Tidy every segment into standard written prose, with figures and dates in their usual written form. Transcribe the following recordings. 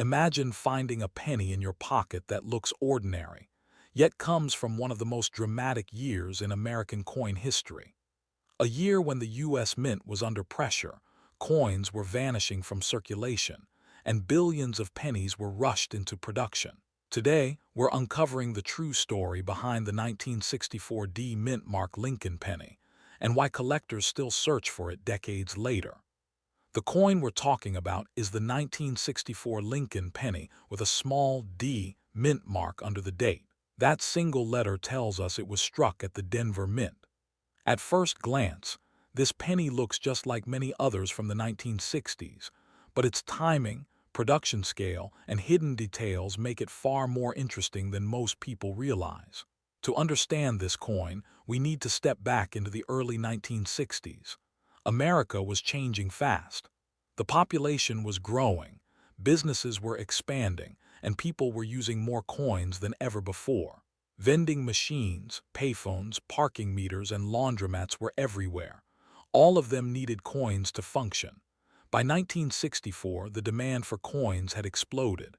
Imagine finding a penny in your pocket that looks ordinary, yet comes from one of the most dramatic years in American coin history. A year when the U.S. Mint was under pressure, coins were vanishing from circulation, and billions of pennies were rushed into production. Today, we're uncovering the true story behind the 1964 D mint mark Lincoln penny, and why collectors still search for it decades later. The coin we're talking about is the 1964 Lincoln penny with a small D mint mark under the date. That single letter tells us it was struck at the Denver Mint. At first glance, this penny looks just like many others from the 1960s, but its timing, production scale, and hidden details make it far more interesting than most people realize. To understand this coin, we need to step back into the early 1960s. America was changing fast. The population was growing, businesses were expanding, and people were using more coins than ever before. Vending machines, payphones, parking meters, and laundromats were everywhere. All of them needed coins to function. By 1964, the demand for coins had exploded.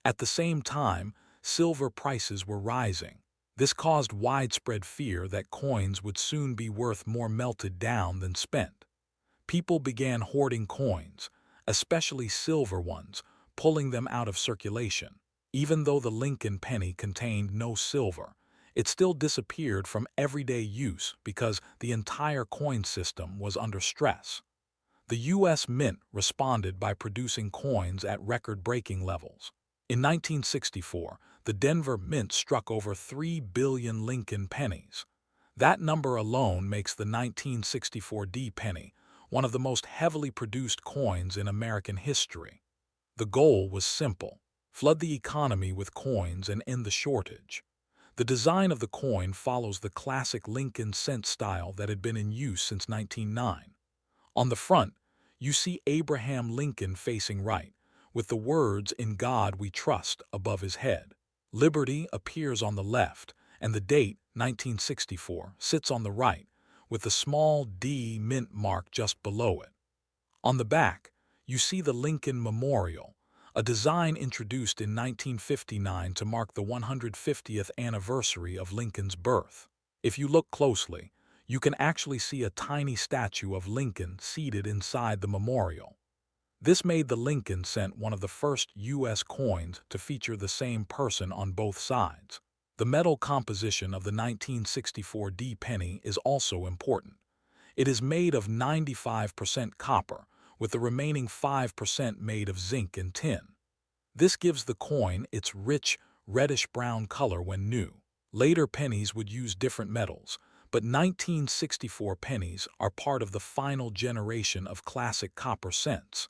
At the same time, silver prices were rising. This caused widespread fear that coins would soon be worth more melted down than spent. People began hoarding coins, especially silver ones, pulling them out of circulation. Even though the Lincoln penny contained no silver, it still disappeared from everyday use because the entire coin system was under stress. The U.S. Mint responded by producing coins at record-breaking levels. In 1964, the Denver Mint struck over 3 billion Lincoln pennies. That number alone makes the 1964 D penny one of the most heavily produced coins in American history. The goal was simple: flood the economy with coins and end the shortage. The design of the coin follows the classic Lincoln cent style that had been in use since 1909. On the front, you see Abraham Lincoln facing right, with the words "In God We Trust" above his head. Liberty appears on the left, and the date, 1964, sits on the right, with the small D mint mark just below it. On the back, you see the Lincoln Memorial, a design introduced in 1959 to mark the 150th anniversary of Lincoln's birth. If you look closely, you can actually see a tiny statue of Lincoln seated inside the memorial. This made the Lincoln cent one of the first U.S. coins to feature the same person on both sides. The metal composition of the 1964 D penny is also important. It is made of 95% copper, with the remaining 5% made of zinc and tin. This gives the coin its rich, reddish-brown color when new. Later pennies would use different metals, but 1964 pennies are part of the final generation of classic copper cents.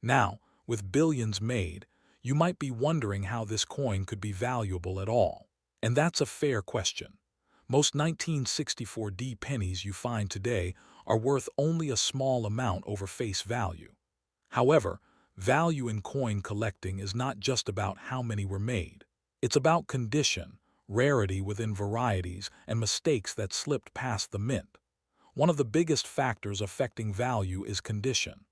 Now, with billions made, you might be wondering how this coin could be valuable at all. And that's a fair question. Most 1964 D pennies you find today are worth only a small amount over face value. However, value in coin collecting is not just about how many were made. It's about condition, rarity within varieties, and mistakes that slipped past the mint. One of the biggest factors affecting value is condition.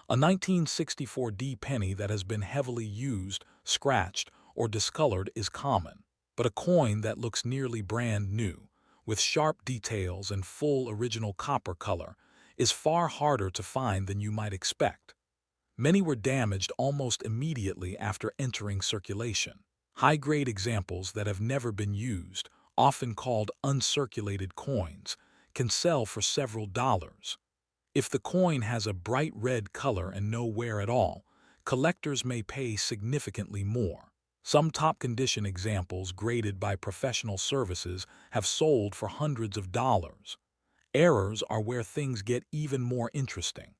A 1964 D penny that has been heavily used, scratched, or discolored is common, but a coin that looks nearly brand new, with sharp details and full original copper color, is far harder to find than you might expect. Many were damaged almost immediately after entering circulation. High-grade examples that have never been used, often called uncirculated coins, can sell for several dollars. If the coin has a bright red color and no wear at all, collectors may pay significantly more. Some top-condition examples graded by professional services have sold for hundreds of dollars. Errors are where things get even more interesting.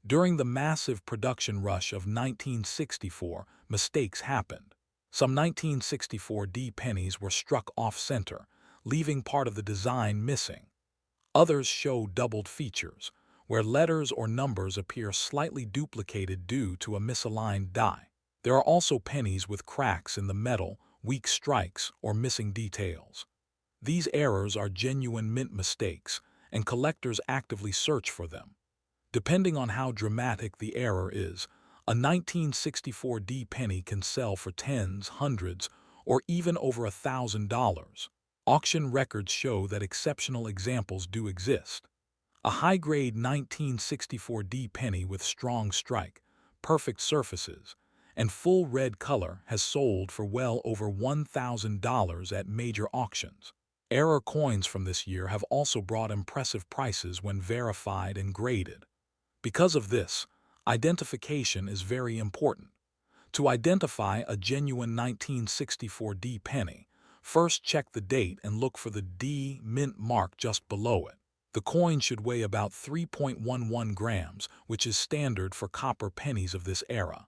During the massive production rush of 1964, mistakes happened. Some 1964 D pennies were struck off-center, leaving part of the design missing. Others show doubled features, where letters or numbers appear slightly duplicated due to a misaligned die. There are also pennies with cracks in the metal, weak strikes, or missing details. These errors are genuine mint mistakes, and collectors actively search for them. Depending on how dramatic the error is, A 1964 D penny can sell for tens, hundreds, or even over $1,000. Auction records show that exceptional examples do exist. A high-grade 1964 D penny with strong strike, perfect surfaces, and full red color has sold for well over $1,000 at major auctions. Error coins from this year have also brought impressive prices when verified and graded. Because of this, identification is very important. To identify a genuine 1964 D penny, first check the date and look for the D mint mark just below it. The coin should weigh about 3.11 grams, which is standard for copper pennies of this era.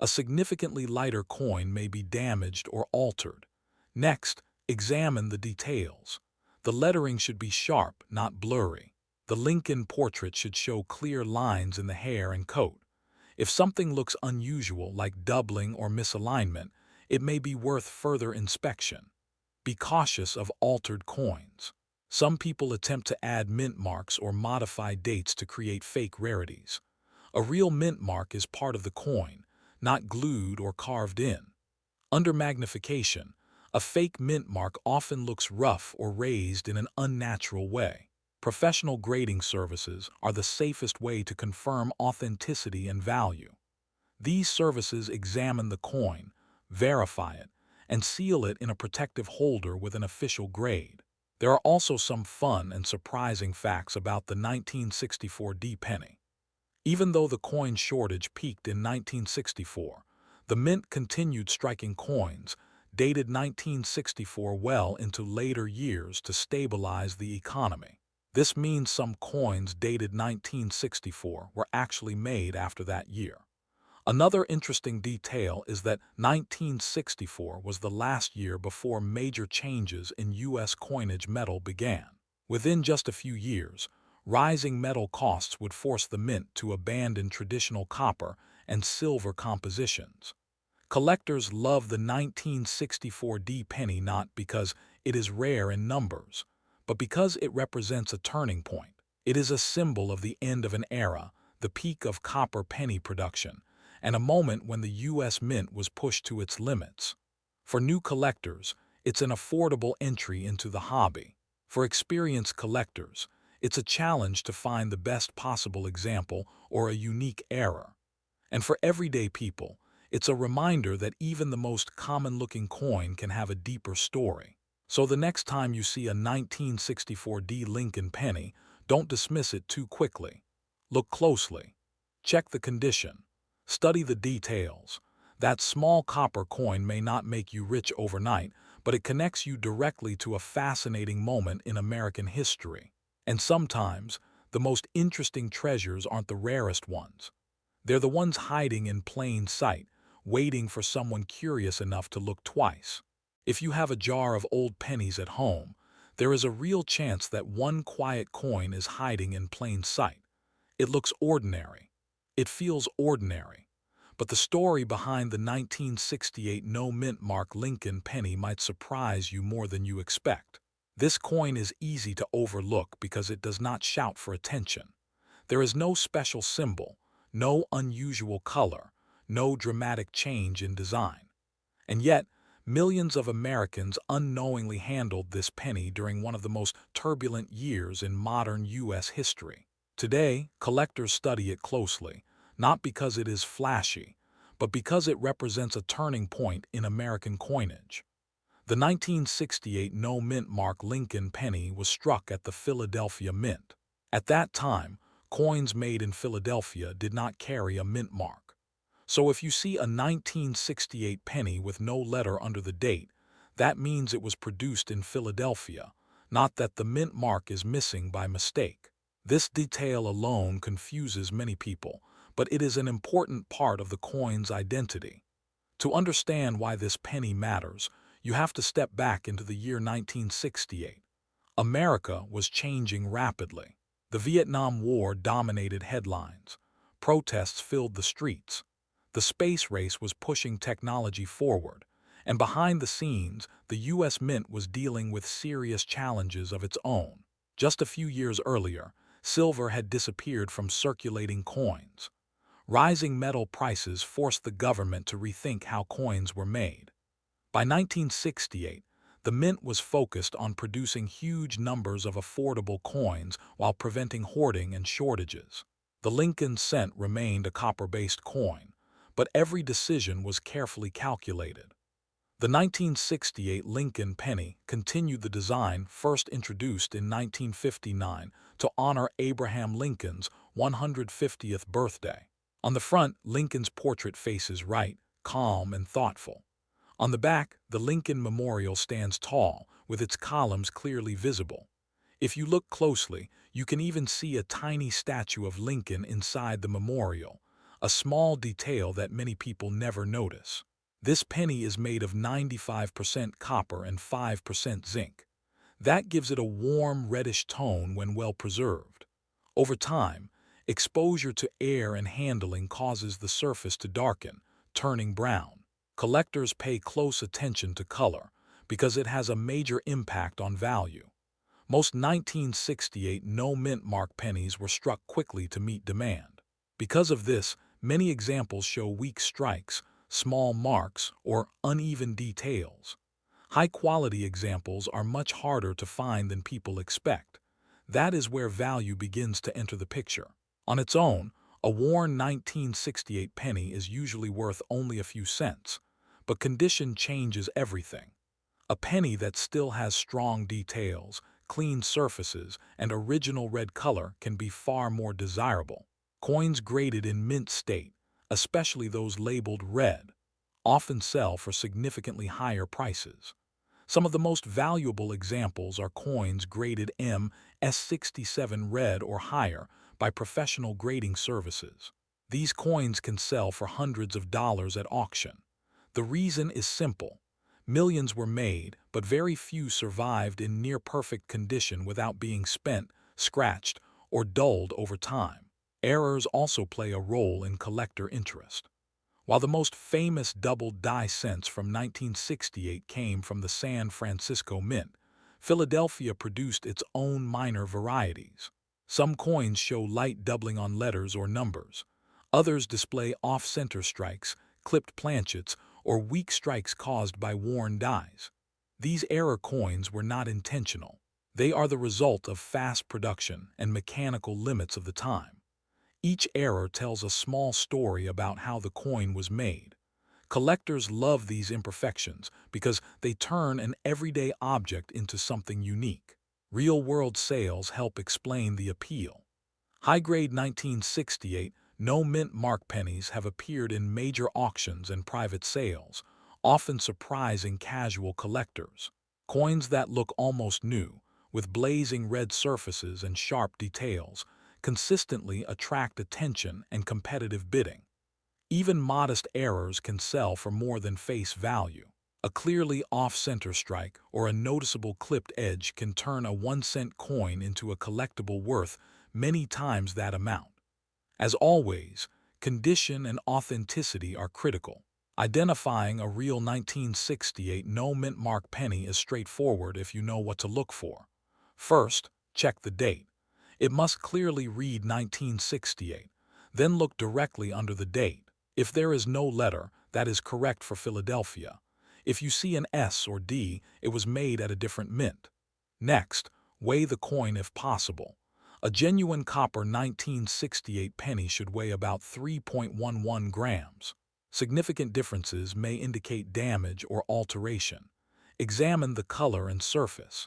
A significantly lighter coin may be damaged or altered. Next, examine the details. The lettering should be sharp, not blurry. The Lincoln portrait should show clear lines in the hair and coat. If something looks unusual, like doubling or misalignment, it may be worth further inspection. Be cautious of altered coins. Some people attempt to add mint marks or modify dates to create fake rarities. A real mint mark is part of the coin, not glued or carved in. Under magnification, a fake mint mark often looks rough or raised in an unnatural way. Professional grading services are the safest way to confirm authenticity and value. These services examine the coin, verify it, and seal it in a protective holder with an official grade. There are also some fun and surprising facts about the 1964 D penny. Even though the coin shortage peaked in 1964, the mint continued striking coins dated 1964 well into later years to stabilize the economy. This means some coins dated 1964 were actually made after that year. Another interesting detail is that 1964 was the last year before major changes in U.S. coinage metal began. Within just a few years, rising metal costs would force the mint to abandon traditional copper and silver compositions. Collectors love the 1964 D penny not because it is rare in numbers, but because it represents a turning point. It is a symbol of the end of an era, the peak of copper penny production, and a moment when the U.S. Mint was pushed to its limits. For new collectors, it's an affordable entry into the hobby. For experienced collectors, it's a challenge to find the best possible example or a unique error. And for everyday people, it's a reminder that even the most common-looking coin can have a deeper story. So the next time you see a 1964 D Lincoln penny, don't dismiss it too quickly. Look closely. Check the condition. Study the details. That small copper coin may not make you rich overnight, but it connects you directly to a fascinating moment in American history. And sometimes, the most interesting treasures aren't the rarest ones. They're the ones hiding in plain sight, waiting for someone curious enough to look twice. If you have a jar of old pennies at home, there is a real chance that one quiet coin is hiding in plain sight. It looks ordinary. It feels ordinary. But the story behind the 1968 no-mint mark Lincoln penny might surprise you more than you expect. This coin is easy to overlook because it does not shout for attention. There is no special symbol, no unusual color, no dramatic change in design. And yet, millions of Americans unknowingly handled this penny during one of the most turbulent years in modern U.S. history. Today, collectors study it closely, not because it is flashy, but because it represents a turning point in American coinage. The 1968 no-mint mark Lincoln penny was struck at the Philadelphia Mint. At that time, coins made in Philadelphia did not carry a mint mark. So if you see a 1968 penny with no letter under the date, that means it was produced in Philadelphia, not that the mint mark is missing by mistake. This detail alone confuses many people, but it is an important part of the coin's identity. To understand why this penny matters, you have to step back into the year 1968. America was changing rapidly. The Vietnam War dominated headlines. Protests filled the streets. The space race was pushing technology forward, and behind the scenes, the U.S. Mint was dealing with serious challenges of its own. Just a few years earlier, silver had disappeared from circulating coins. Rising metal prices forced the government to rethink how coins were made. By 1968, the mint was focused on producing huge numbers of affordable coins while preventing hoarding and shortages. The Lincoln cent remained a copper-based coin, but every decision was carefully calculated. The 1968 Lincoln penny continued the design first introduced in 1959 to honor Abraham Lincoln's 150th birthday. On the front, Lincoln's portrait faces right, calm and thoughtful. On the back, the Lincoln Memorial stands tall, with its columns clearly visible. If you look closely, you can even see a tiny statue of Lincoln inside the memorial, a small detail that many people never notice. This penny is made of 95% copper and 5% zinc. That gives it a warm, reddish tone when well preserved. Over time, exposure to air and handling causes the surface to darken, turning brown. Collectors pay close attention to color because it has a major impact on value. Most 1968 no-mint mark pennies were struck quickly to meet demand. Because of this, many examples show weak strikes, small marks, or uneven details. High-quality examples are much harder to find than people expect. That is where value begins to enter the picture. On its own, a worn 1968 penny is usually worth only a few cents, but condition changes everything. A penny that still has strong details, clean surfaces, and original red color can be far more desirable. Coins graded in mint state, especially those labeled red, often sell for significantly higher prices. Some of the most valuable examples are coins graded MS67 red or higher by professional grading services. These coins can sell for hundreds of dollars at auction. The reason is simple. Millions were made, but very few survived in near-perfect condition without being spent, scratched, or dulled over time. Errors also play a role in collector interest. While the most famous doubled die cents from 1968 came from the San Francisco Mint, Philadelphia produced its own minor varieties. Some coins show light doubling on letters or numbers. Others display off-center strikes, clipped planchets, or weak strikes caused by worn dies. These error coins were not intentional. They are the result of fast production and mechanical limits of the time. Each error tells a small story about how the coin was made. Collectors love these imperfections because they turn an everyday object into something unique. Real-world sales help explain the appeal. High-grade 1968 no-mint mark pennies have appeared in major auctions and private sales, often surprising casual collectors. Coins that look almost new, with blazing red surfaces and sharp details, consistently attract attention and competitive bidding. Even modest errors can sell for more than face value. A clearly off-center strike or a noticeable clipped edge can turn a 1-cent coin into a collectible worth many times that amount. As always, condition and authenticity are critical. Identifying a real 1968 no-mint mark penny is straightforward if you know what to look for. First, check the date. It must clearly read 1968. Then look directly under the date. If there is no letter, that is correct for Philadelphia. If you see an S or D, it was made at a different mint. Next, weigh the coin if possible. A genuine copper 1968 penny should weigh about 3.11 grams. Significant differences may indicate damage or alteration. Examine the color and surface.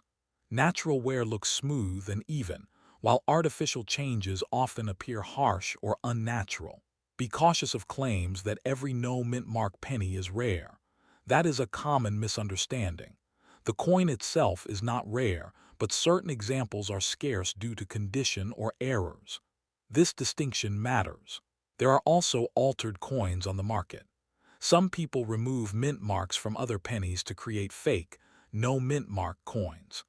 Natural wear looks smooth and even, while artificial changes often appear harsh or unnatural. Be cautious of claims that every no-mint mark penny is rare. That is a common misunderstanding. The coin itself is not rare, but certain examples are scarce due to condition or errors. This distinction matters. There are also altered coins on the market. Some people remove mint marks from other pennies to create fake, no-mint mark coins.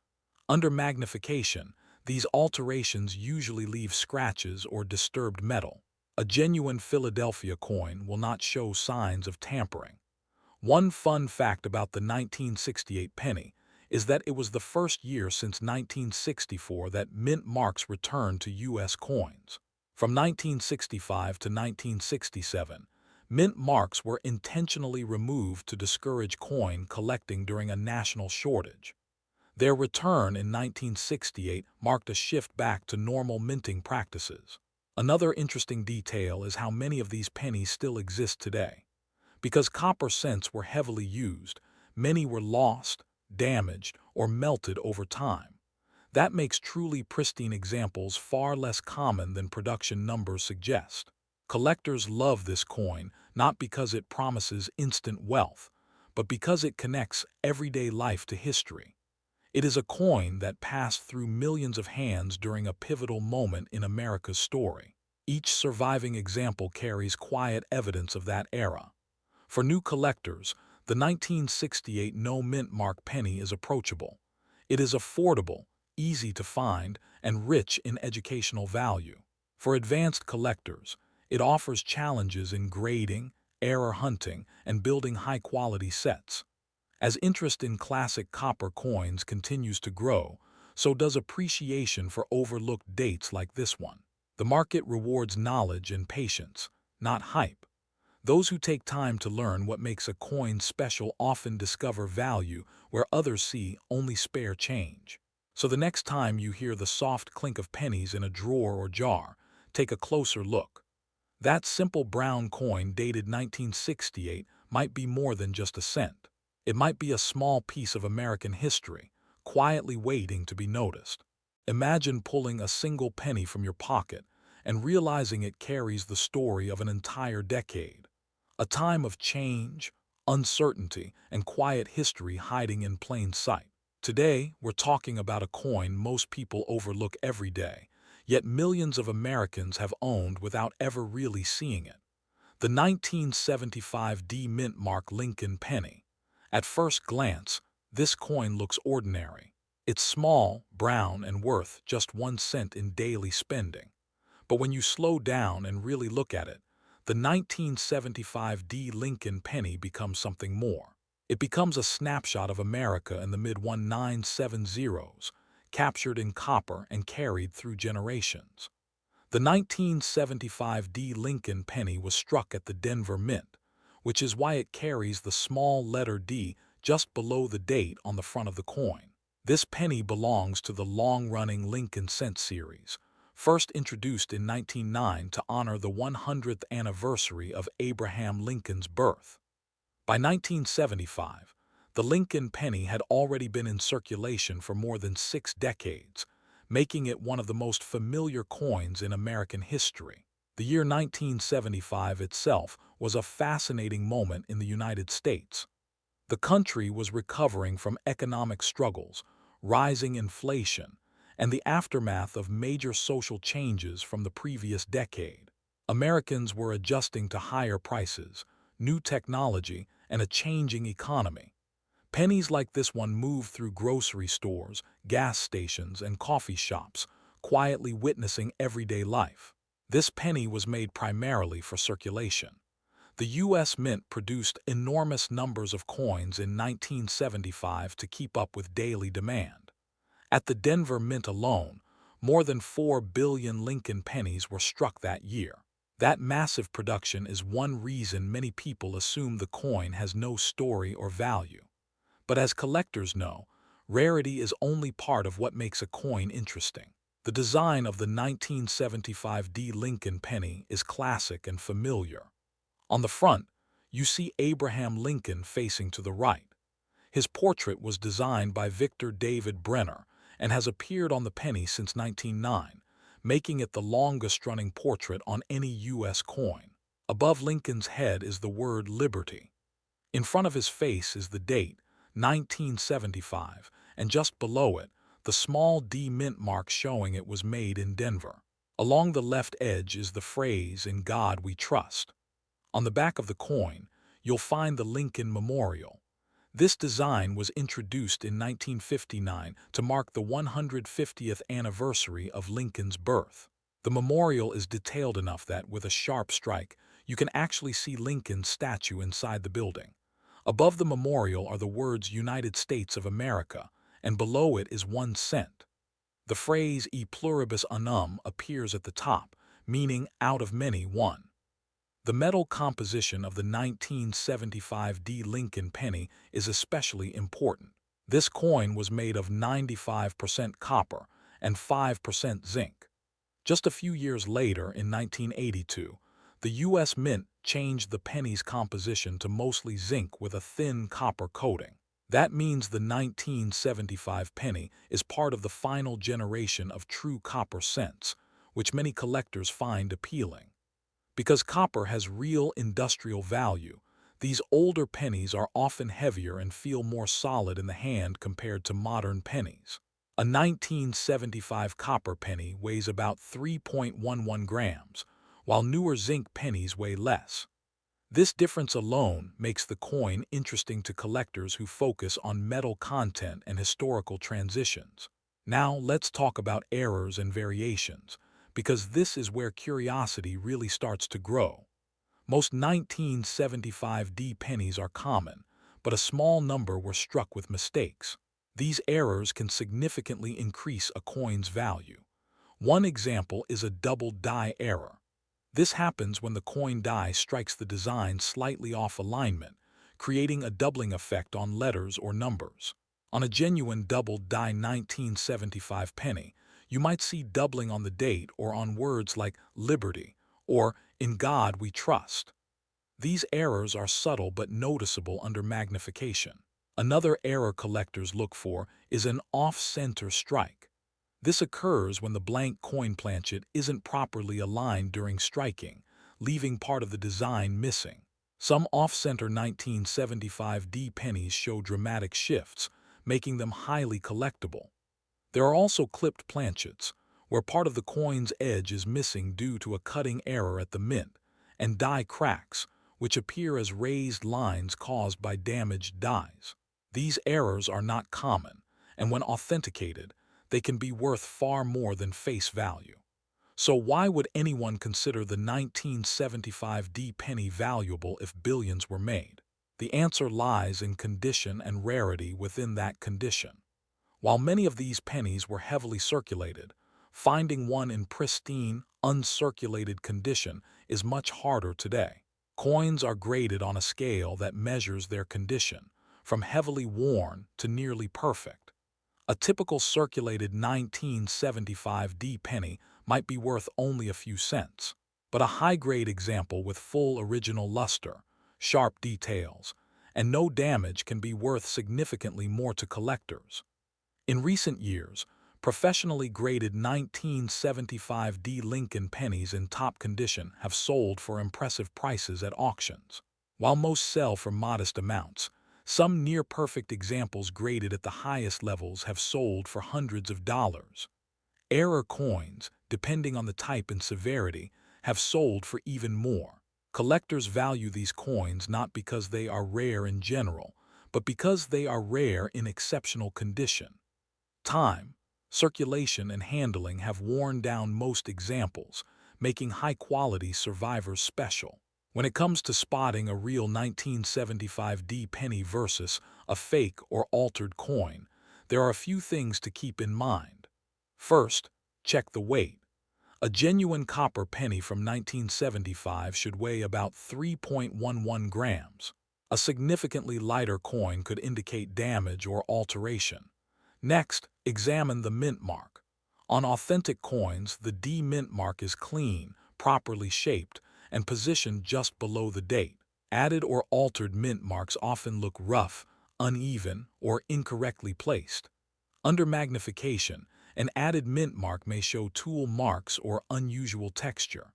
Under magnification, these alterations usually leave scratches or disturbed metal. A genuine Philadelphia coin will not show signs of tampering. One fun fact about the 1968 penny is that it was the first year since 1964 that mint marks returned to U.S. coins. From 1965 to 1967, mint marks were intentionally removed to discourage coin collecting during a national shortage. Their return in 1968 marked a shift back to normal minting practices. Another interesting detail is how many of these pennies still exist today. Because copper cents were heavily used, many were lost, damaged, or melted over time. That makes truly pristine examples far less common than production numbers suggest. Collectors love this coin not because it promises instant wealth, but because it connects everyday life to history. It is a coin that passed through millions of hands during a pivotal moment in America's story. Each surviving example carries quiet evidence of that era. For new collectors, the 1968 no mint mark penny is approachable. It is affordable, easy to find, and rich in educational value. For advanced collectors, it offers challenges in grading, error hunting, and building high-quality sets. As interest in classic copper coins continues to grow, so does appreciation for overlooked dates like this one. The market rewards knowledge and patience, not hype. Those who take time to learn what makes a coin special often discover value where others see only spare change. So the next time you hear the soft clink of pennies in a drawer or jar, take a closer look. That simple brown coin dated 1968 might be more than just a cent. It might be a small piece of American history, quietly waiting to be noticed. Imagine pulling a single penny from your pocket and realizing it carries the story of an entire decade. A time of change, uncertainty, and quiet history hiding in plain sight. Today, we're talking about a coin most people overlook every day, yet millions of Americans have owned without ever really seeing it. The 1975 D mint mark Lincoln penny. At first glance, this coin looks ordinary. It's small, brown, and worth just 1 cent in daily spending. But when you slow down and really look at it, the 1975 D Lincoln penny becomes something more. It becomes a snapshot of America in the mid-1970s, captured in copper and carried through generations. The 1975 D Lincoln penny was struck at the Denver Mint, which is why it carries the small letter D just below the date on the front of the coin. This penny belongs to the long-running Lincoln cent series, first introduced in 1909 to honor the 100th anniversary of Abraham Lincoln's birth. By 1975, the Lincoln penny had already been in circulation for more than 6 decades, making it one of the most familiar coins in American history. The year 1975 itself was a fascinating moment in the United States. The country was recovering from economic struggles, rising inflation, and the aftermath of major social changes from the previous decade. Americans were adjusting to higher prices, new technology, and a changing economy. Pennies like this one moved through grocery stores, gas stations, and coffee shops, quietly witnessing everyday life. This penny was made primarily for circulation. The U.S. Mint produced enormous numbers of coins in 1975 to keep up with daily demand. At the Denver Mint alone, more than 4 billion Lincoln pennies were struck that year. That massive production is one reason many people assume the coin has no story or value. But as collectors know, rarity is only part of what makes a coin interesting. The design of the 1975 D Lincoln penny is classic and familiar. On the front, you see Abraham Lincoln facing to the right. His portrait was designed by Victor David Brenner and has appeared on the penny since 1909, making it the longest-running portrait on any U.S. coin. Above Lincoln's head is the word Liberty. In front of his face is the date, 1975, and just below it, the small D mint mark showing it was made in Denver. Along the left edge is the phrase, "In God We Trust." On the back of the coin, you'll find the Lincoln Memorial. This design was introduced in 1959 to mark the 150th anniversary of Lincoln's birth. The memorial is detailed enough that, with a sharp strike, you can actually see Lincoln's statue inside the building. Above the memorial are the words United States of America, and below it is 1 cent. The phrase "E pluribus unum" appears at the top, meaning out of many, one. The metal composition of the 1975 D Lincoln penny is especially important. This coin was made of 95% copper and 5% zinc. Just a few years later, in 1982, the U.S. Mint changed the penny's composition to mostly zinc with a thin copper coating. That means the 1975 penny is part of the final generation of true copper cents, which many collectors find appealing. Because copper has real industrial value, these older pennies are often heavier and feel more solid in the hand compared to modern pennies. A 1975 copper penny weighs about 3.11 grams, while newer zinc pennies weigh less. This difference alone makes the coin interesting to collectors who focus on metal content and historical transitions. Now let's talk about errors and variations, because this is where curiosity really starts to grow. Most 1975 D pennies are common, but a small number were struck with mistakes. These errors can significantly increase a coin's value. One example is a double die error. This happens when the coin die strikes the design slightly off alignment, creating a doubling effect on letters or numbers. On a genuine double die 1975 penny, you might see doubling on the date or on words like liberty or in God we trust. These errors are subtle but noticeable under magnification. Another error collectors look for is an off-center strike. This occurs when the blank coin planchet isn't properly aligned during striking, leaving part of the design missing. Some off-center 1975 D pennies show dramatic shifts, making them highly collectible. There are also clipped planchets, where part of the coin's edge is missing due to a cutting error at the mint, and die cracks, which appear as raised lines caused by damaged dies. These errors are not common, and when authenticated, they can be worth far more than face value. So why would anyone consider the 1975 D penny valuable if billions were made? The answer lies in condition and rarity within that condition. While many of these pennies were heavily circulated, finding one in pristine, uncirculated condition is much harder today. Coins are graded on a scale that measures their condition, from heavily worn to nearly perfect. A typical circulated 1975 D penny might be worth only a few cents, but a high-grade example with full original luster, sharp details, and no damage can be worth significantly more to collectors. In recent years, professionally graded 1975 D Lincoln pennies in top condition have sold for impressive prices at auctions. While most sell for modest amounts, some near-perfect examples graded at the highest levels have sold for hundreds of dollars. Error coins, depending on the type and severity, have sold for even more. Collectors value these coins not because they are rare in general, but because they are rare in exceptional condition. Time, circulation, and handling have worn down most examples, making high-quality survivors special. When it comes to spotting a real 1975 D penny versus a fake or altered coin, there are a few things to keep in mind. First, check the weight. A genuine copper penny from 1975 should weigh about 3.11 grams. A significantly lighter coin could indicate damage or alteration. Next, examine the mint mark. On authentic coins, the D mint mark is clean, properly shaped, and positioned just below the date. Added or altered mint marks often look rough, uneven, or incorrectly placed. Under magnification, an added mint mark may show tool marks or unusual texture.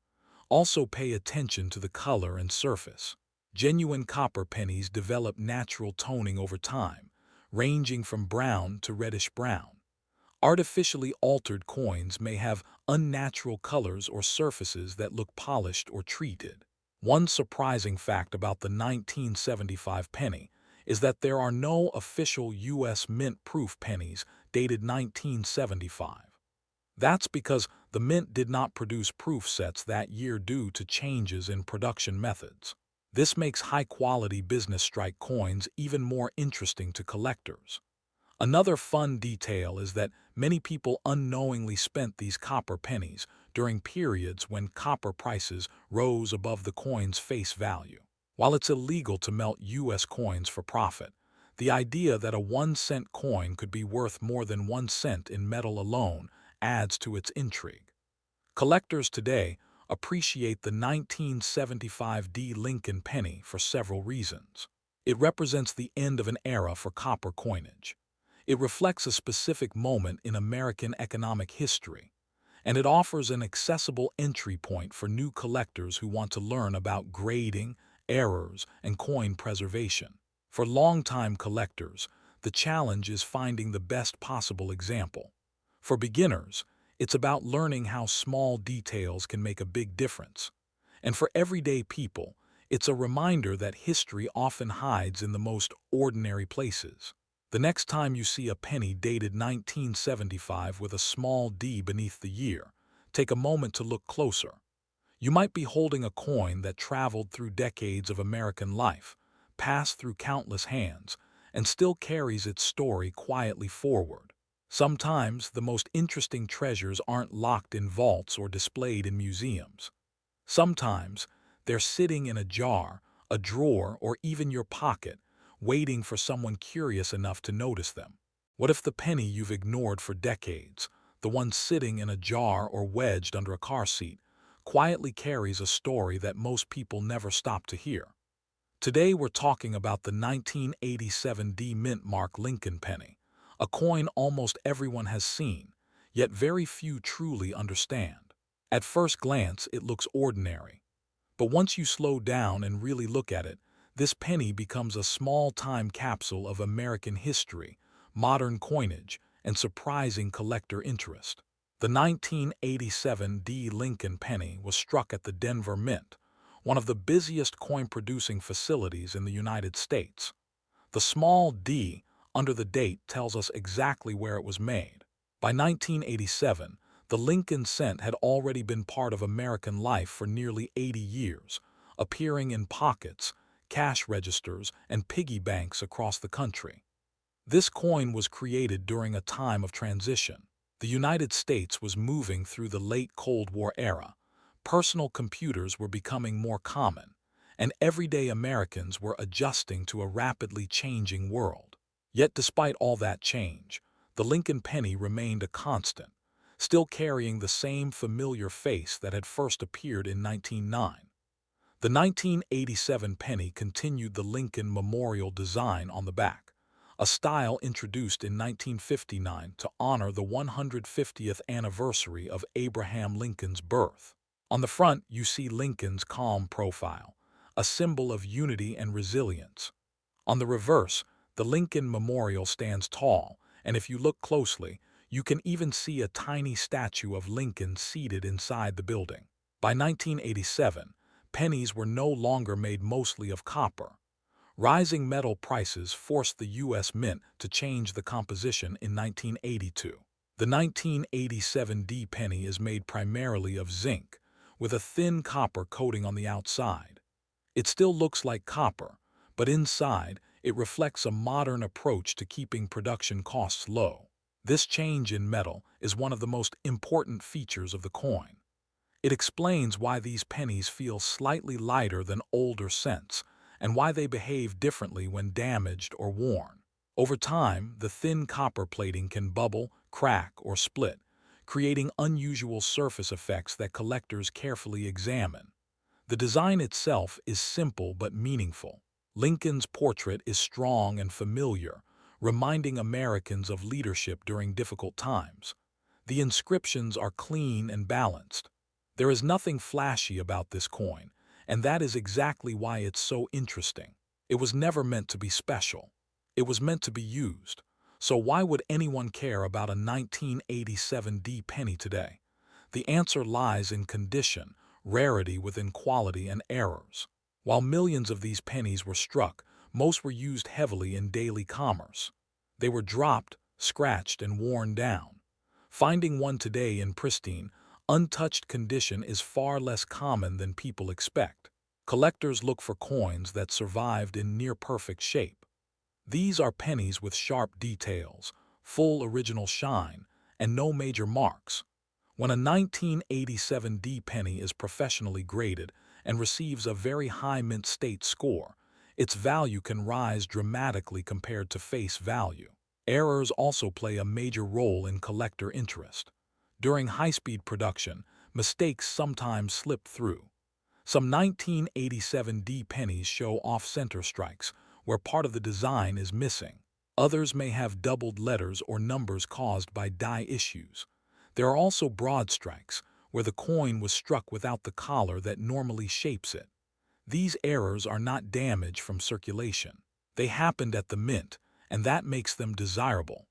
Also pay attention to the color and surface. Genuine copper pennies develop natural toning over time, ranging from brown to reddish-brown. Artificially altered coins may have unnatural colors or surfaces that look polished or treated. One surprising fact about the 1975 penny is that there are no official U.S. mint-proof pennies dated 1975. That's because the mint did not produce proof sets that year due to changes in production methods. This makes high-quality business strike coins even more interesting to collectors. Another fun detail is that many people unknowingly spent these copper pennies during periods when copper prices rose above the coin's face value. While it's illegal to melt U.S. coins for profit, the idea that a 1-cent coin could be worth more than 1 cent in metal alone adds to its intrigue. Collectors today appreciate the 1975 D Lincoln penny for several reasons. It represents the end of an era for copper coinage. It reflects a specific moment in American economic history, and it offers an accessible entry point for new collectors who want to learn about grading, errors, and coin preservation. For longtime collectors, the challenge is finding the best possible example. For beginners, it's about learning how small details can make a big difference. And for everyday people, it's a reminder that history often hides in the most ordinary places. The next time you see a penny dated 1975 with a small D beneath the year, take a moment to look closer. You might be holding a coin that traveled through decades of American life, passed through countless hands, and still carries its story quietly forward. Sometimes the most interesting treasures aren't locked in vaults or displayed in museums. Sometimes they're sitting in a jar, a drawer, or even your pocket, waiting for someone curious enough to notice them. What if the penny you've ignored for decades, the one sitting in a jar or wedged under a car seat, quietly carries a story that most people never stop to hear? Today we're talking about the 1987 D Mint Mark Lincoln penny, a coin almost everyone has seen, yet very few truly understand. At first glance, it looks ordinary, but once you slow down and really look at it, this penny becomes a small time capsule of American history, modern coinage, and surprising collector interest. The 1987 D Lincoln penny was struck at the Denver Mint, one of the busiest coin-producing facilities in the United States. The small D under the date tells us exactly where it was made. By 1987, the Lincoln cent had already been part of American life for nearly 80 years, appearing in pockets, cash registers, and piggy banks across the country. This coin was created during a time of transition. The United States was moving through the late Cold War era. Personal computers were becoming more common, and everyday Americans were adjusting to a rapidly changing world. Yet despite all that change, the Lincoln penny remained a constant, still carrying the same familiar face that had first appeared in 1909. The 1987 penny continued the Lincoln Memorial design on the back, a style introduced in 1959 to honor the 150th anniversary of Abraham Lincoln's birth. On the front, you see Lincoln's calm profile, a symbol of unity and resilience. On the reverse, the Lincoln Memorial stands tall, and if you look closely, you can even see a tiny statue of Lincoln seated inside the building. By 1987, pennies were no longer made mostly of copper. Rising metal prices forced the U.S. Mint to change the composition in 1982. The 1987 D penny is made primarily of zinc, with a thin copper coating on the outside. It still looks like copper, but inside, it reflects a modern approach to keeping production costs low. This change in metal is one of the most important features of the coin. It explains why these pennies feel slightly lighter than older cents, and why they behave differently when damaged or worn. Over time, the thin copper plating can bubble, crack, or split, creating unusual surface effects that collectors carefully examine. The design itself is simple but meaningful. Lincoln's portrait is strong and familiar, reminding Americans of leadership during difficult times. The inscriptions are clean and balanced. There is nothing flashy about this coin, and that is exactly why it's so interesting. It was never meant to be special. It was meant to be used. So why would anyone care about a 1987 D penny today? The answer lies in condition, rarity within quality, and errors. While millions of these pennies were struck, most were used heavily in daily commerce. They were dropped, scratched, and worn down. Finding one today in pristine, untouched condition is far less common than people expect. Collectors look for coins that survived in near-perfect shape. These are pennies with sharp details, full original shine, and no major marks. When a 1987 D penny is professionally graded and receives a very high mint state score, its value can rise dramatically compared to face value. Errors also play a major role in collector interest. During high-speed production, mistakes sometimes slip through. Some 1987 D pennies show off-center strikes, where part of the design is missing. Others may have doubled letters or numbers caused by die issues. There are also broad strikes, where the coin was struck without the collar that normally shapes it. These errors are not damage from circulation. They happened at the mint, and that makes them desirable.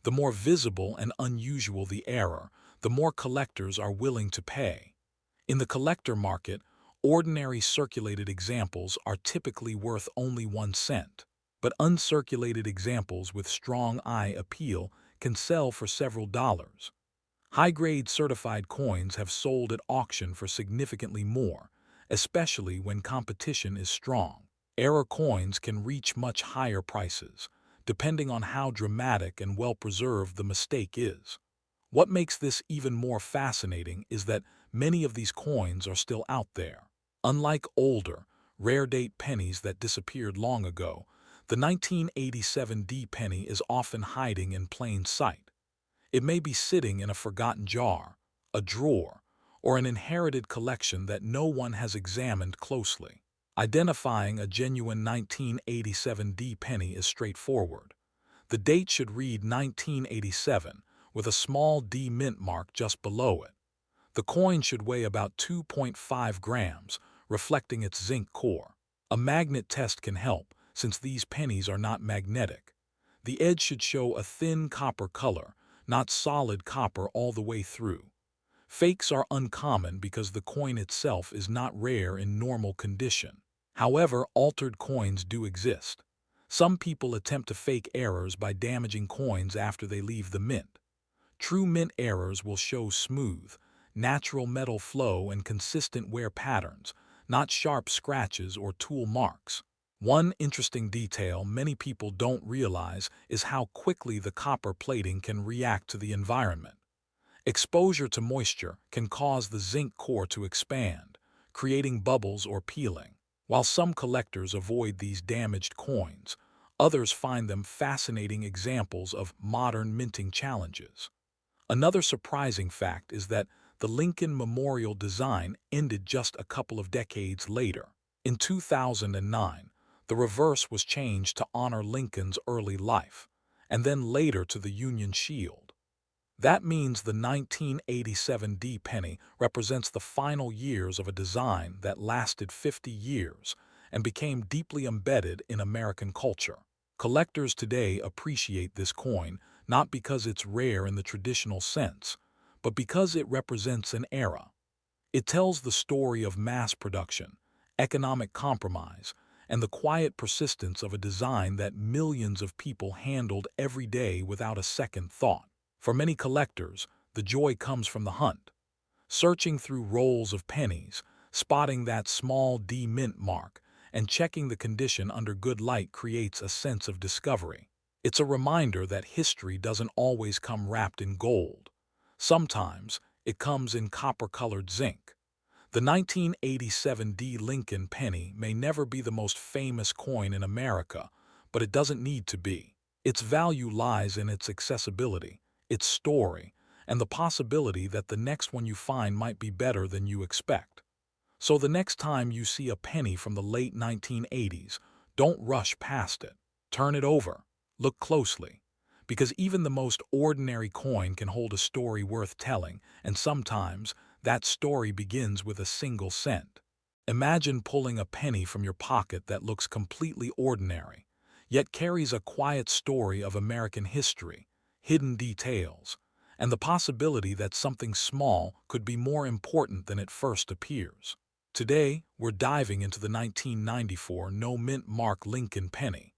The more visible and unusual the error, the more collectors are willing to pay. In the collector market, ordinary circulated examples are typically worth only 1 cent, but uncirculated examples with strong eye appeal can sell for several dollars. High-grade certified coins have sold at auction for significantly more, especially when competition is strong. Error coins can reach much higher prices, depending on how dramatic and well-preserved the mistake is. What makes this even more fascinating is that many of these coins are still out there. Unlike older, rare-date pennies that disappeared long ago, the 1987 D penny is often hiding in plain sight. It may be sitting in a forgotten jar, a drawer, or an inherited collection that no one has examined closely. Identifying a genuine 1987 D penny is straightforward. The date should read 1987, with a small D mint mark just below it. The coin should weigh about 2.5 grams, reflecting its zinc core. A magnet test can help, since these pennies are not magnetic. The edge should show a thin copper color, not solid copper all the way through. Fakes are uncommon because the coin itself is not rare in normal condition. However, altered coins do exist. Some people attempt to fake errors by damaging coins after they leave the mint. True mint errors will show smooth, natural metal flow and consistent wear patterns, not sharp scratches or tool marks. One interesting detail many people don't realize is how quickly the copper plating can react to the environment. Exposure to moisture can cause the zinc core to expand, creating bubbles or peeling. While some collectors avoid these damaged coins, others find them fascinating examples of modern minting challenges. Another surprising fact is that the Lincoln Memorial design ended just a couple of decades later. In 2009, the reverse was changed to honor Lincoln's early life, and then later to the Union Shield. That means the 1987 D penny represents the final years of a design that lasted 50 years and became deeply embedded in American culture. Collectors today appreciate this coin not because it's rare in the traditional sense, but because it represents an era. It tells the story of mass production, economic compromise, and the quiet persistence of a design that millions of people handled every day without a second thought. For many collectors, the joy comes from the hunt. Searching through rolls of pennies, spotting that small D mint mark, and checking the condition under good light creates a sense of discovery. It's a reminder that history doesn't always come wrapped in gold. Sometimes, it comes in copper-colored zinc. The 1987 D Lincoln penny may never be the most famous coin in America, but it doesn't need to be. Its value lies in its accessibility, its story, and the possibility that the next one you find might be better than you expect. So the next time you see a penny from the late 1980s, don't rush past it. Turn it over. Look closely. Because even the most ordinary coin can hold a story worth telling, and sometimes that story begins with a single cent. Imagine pulling a penny from your pocket that looks completely ordinary, yet carries a quiet story of American history, hidden details, and the possibility that something small could be more important than it first appears. Today, we're diving into the 1994 no-mint mark Lincoln penny,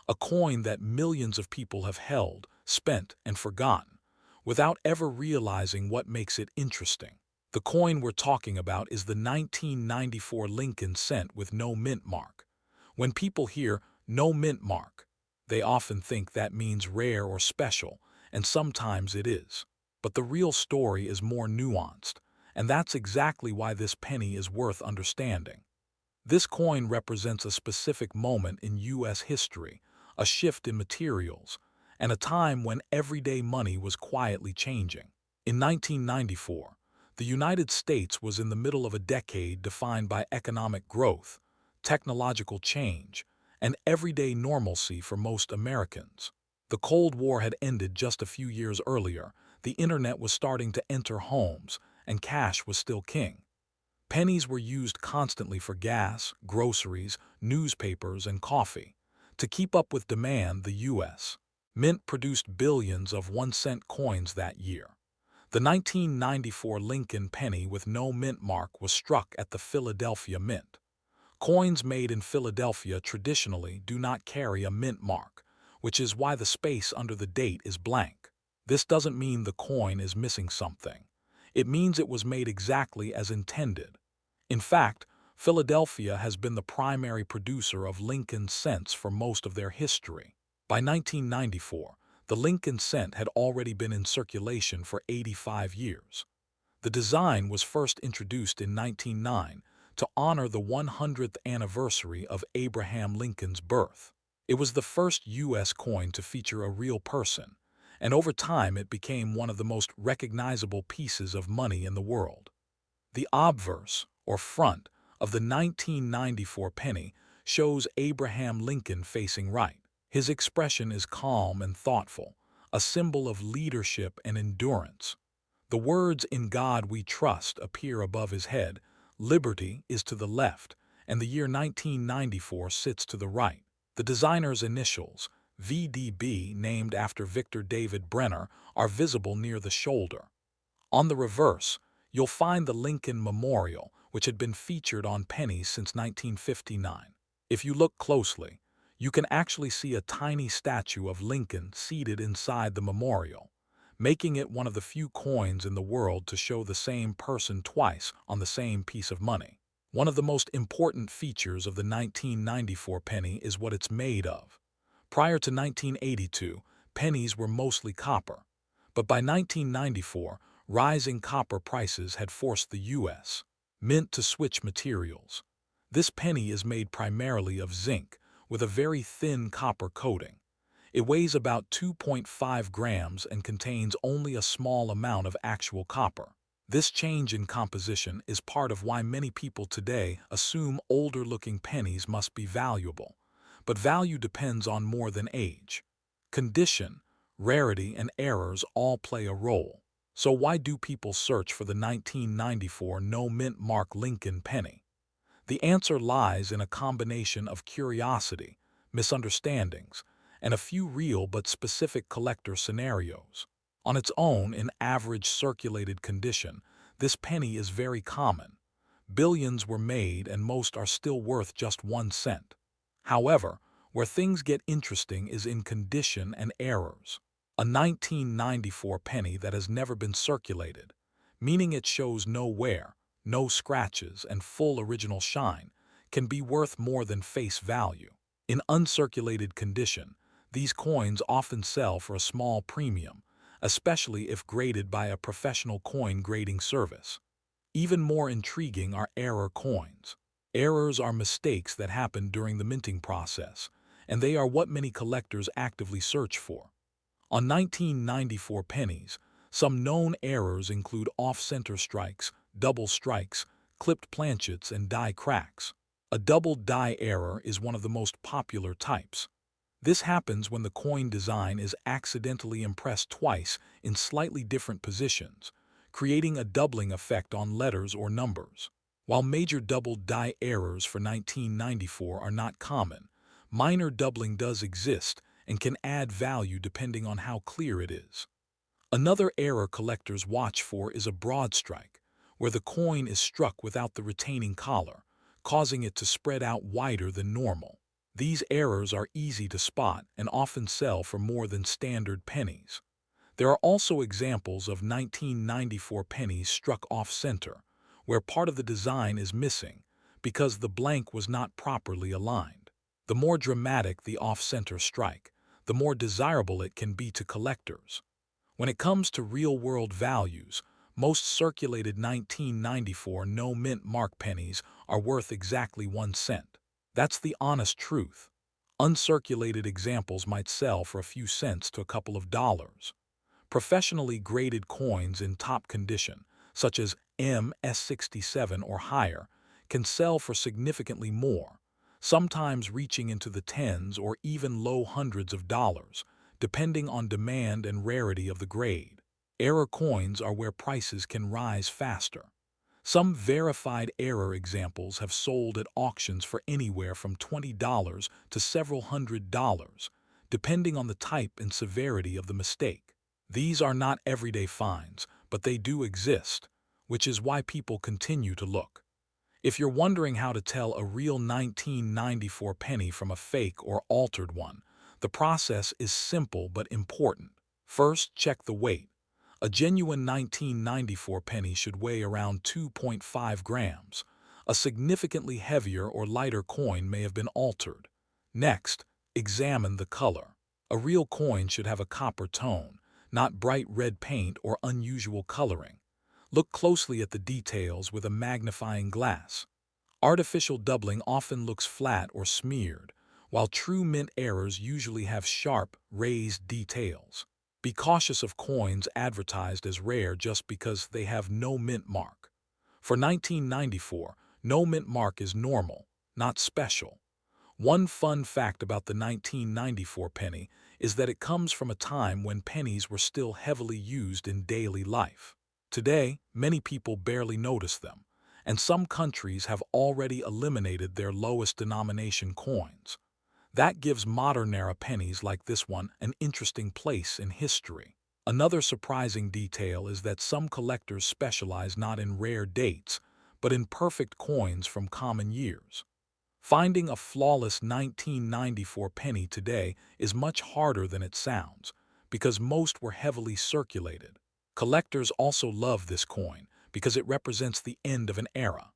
a coin that millions of people have held, spent, and forgotten, without ever realizing what makes it interesting. The coin we're talking about is the 1994 Lincoln cent with no mint mark. When people hear no mint mark, they often think that means rare or special, and sometimes it is. But the real story is more nuanced, and that's exactly why this penny is worth understanding. This coin represents a specific moment in U.S. history, a shift in materials, and a time when everyday money was quietly changing. In 1994, the United States was in the middle of a decade defined by economic growth, technological change, and everyday normalcy for most Americans. The Cold War had ended just a few years earlier, the internet was starting to enter homes, and cash was still king. Pennies were used constantly for gas, groceries, newspapers, and coffee. To keep up with demand, the U.S. Mint produced billions of 1-cent coins that year. The 1994 Lincoln penny with no mint mark was struck at the Philadelphia Mint. Coins made in Philadelphia traditionally do not carry a mint mark, which is why the space under the date is blank. This doesn't mean the coin is missing something. It means it was made exactly as intended. In fact, Philadelphia has been the primary producer of Lincoln cents for most of their history. By 1994, the Lincoln cent had already been in circulation for 85 years. The design was first introduced in 1909 to honor the 100th anniversary of Abraham Lincoln's birth. It was the first U.S. coin to feature a real person, and over time it became one of the most recognizable pieces of money in the world. The obverse, or front, of the 1994 penny shows Abraham Lincoln facing right. His expression is calm and thoughtful, a symbol of leadership and endurance. The words "In God We Trust" appear above his head, liberty is to the left, and the year 1994 sits to the right. The designer's initials, VDB, named after Victor David Brenner, are visible near the shoulder. On the reverse, you'll find the Lincoln Memorial, which had been featured on pennies since 1959. If you look closely, you can actually see a tiny statue of Lincoln seated inside the memorial, making it one of the few coins in the world to show the same person twice on the same piece of money. One of the most important features of the 1994 penny is what it's made of. Prior to 1982, pennies were mostly copper, but by 1994, rising copper prices had forced the U.S. Mint to switch materials. This penny is made primarily of zinc, with a very thin copper coating. It weighs about 2.5 grams and contains only a small amount of actual copper. This change in composition is part of why many people today assume older-looking pennies must be valuable. But value depends on more than age. Condition, rarity, and errors all play a role. So why do people search for the 1994 no-mint mark Lincoln penny? The answer lies in a combination of curiosity, misunderstandings, and a few real but specific collector scenarios. On its own, in average circulated condition, this penny is very common. Billions were made and most are still worth just 1 cent. However, where things get interesting is in condition and errors. A 1994 penny that has never been circulated, meaning it shows no wear, no scratches, and full original shine, can be worth more than face value. In uncirculated condition, these coins often sell for a small premium, especially if graded by a professional coin grading service. Even more intriguing are error coins. Errors are mistakes that happen during the minting process, and they are what many collectors actively search for. On 1994 pennies, some known errors include off-center strikes, double strikes, clipped planchets, and die cracks. A double die error is one of the most popular types. This happens when the coin design is accidentally impressed twice in slightly different positions, creating a doubling effect on letters or numbers. While major double die errors for 1994 are not common, minor doubling does exist and can add value depending on how clear it is. Another error collectors watch for is a broad strike, where the coin is struck without the retaining collar, causing it to spread out wider than normal. These errors are easy to spot and often sell for more than standard pennies. There are also examples of 1994 pennies struck off-center, where part of the design is missing because the blank was not properly aligned. The more dramatic the off-center strike, the more desirable it can be to collectors. When it comes to real-world values, most circulated 1994 no-mint mark pennies are worth exactly 1 cent. That's the honest truth. Uncirculated examples might sell for a few cents to a couple of dollars. Professionally graded coins in top condition, such as MS67 or higher, can sell for significantly more, sometimes reaching into the tens or even low hundreds of dollars, depending on demand and rarity of the grade. Error coins are where prices can rise faster. Some verified error examples have sold at auctions for anywhere from $20 to several $100s, depending on the type and severity of the mistake. These are not everyday finds, but they do exist, which is why people continue to look. If you're wondering how to tell a real 1994 penny from a fake or altered one, the process is simple but important. First, check the weight. A genuine 1994 penny should weigh around 2.5 grams. A significantly heavier or lighter coin may have been altered. Next, examine the color. A real coin should have a copper tone, not bright red paint or unusual coloring. Look closely at the details with a magnifying glass. Artificial doubling often looks flat or smeared, while true mint errors usually have sharp, raised details. Be cautious of coins advertised as rare just because they have no mint mark. For 1994, no mint mark is normal, not special. One fun fact about the 1994 penny is that it comes from a time when pennies were still heavily used in daily life. Today, many people barely notice them, and some countries have already eliminated their lowest denomination coins. That gives modern-era pennies like this one an interesting place in history. Another surprising detail is that some collectors specialize not in rare dates, but in perfect coins from common years. Finding a flawless 1994 penny today is much harder than it sounds, because most were heavily circulated. Collectors also love this coin because it represents the end of an era.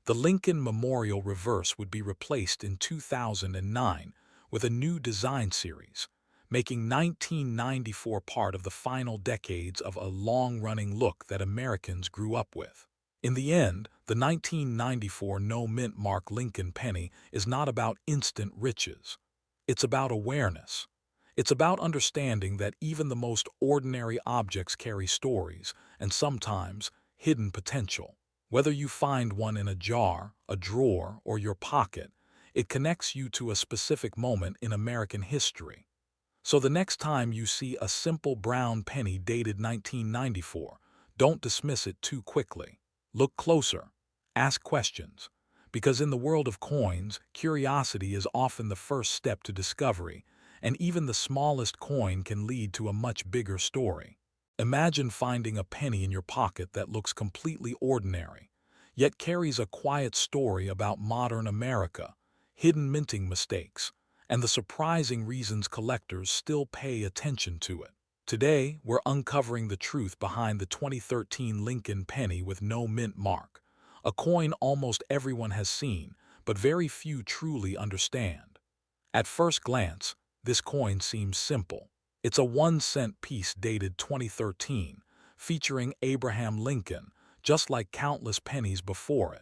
The Lincoln Memorial reverse would be replaced in 2009 with a new design series, making 1994 part of the final decades of a long-running look that Americans grew up with. In the end, the 1994 no-mint mark Lincoln penny is not about instant riches. It's about awareness. It's about understanding that even the most ordinary objects carry stories and sometimes hidden potential. Whether you find one in a jar, a drawer, or your pocket, it connects you to a specific moment in American history. So the next time you see a simple brown penny dated 1994, don't dismiss it too quickly. Look closer. Ask questions. Because in the world of coins, curiosity is often the first step to discovery, and even the smallest coin can lead to a much bigger story. Imagine finding a penny in your pocket that looks completely ordinary, yet carries a quiet story about modern America, hidden minting mistakes, and the surprising reasons collectors still pay attention to it. Today, we're uncovering the truth behind the 2013 Lincoln penny with no mint mark, a coin almost everyone has seen, but very few truly understand. At first glance, this coin seems simple. It's a 1-cent piece dated 2013, featuring Abraham Lincoln, just like countless pennies before it.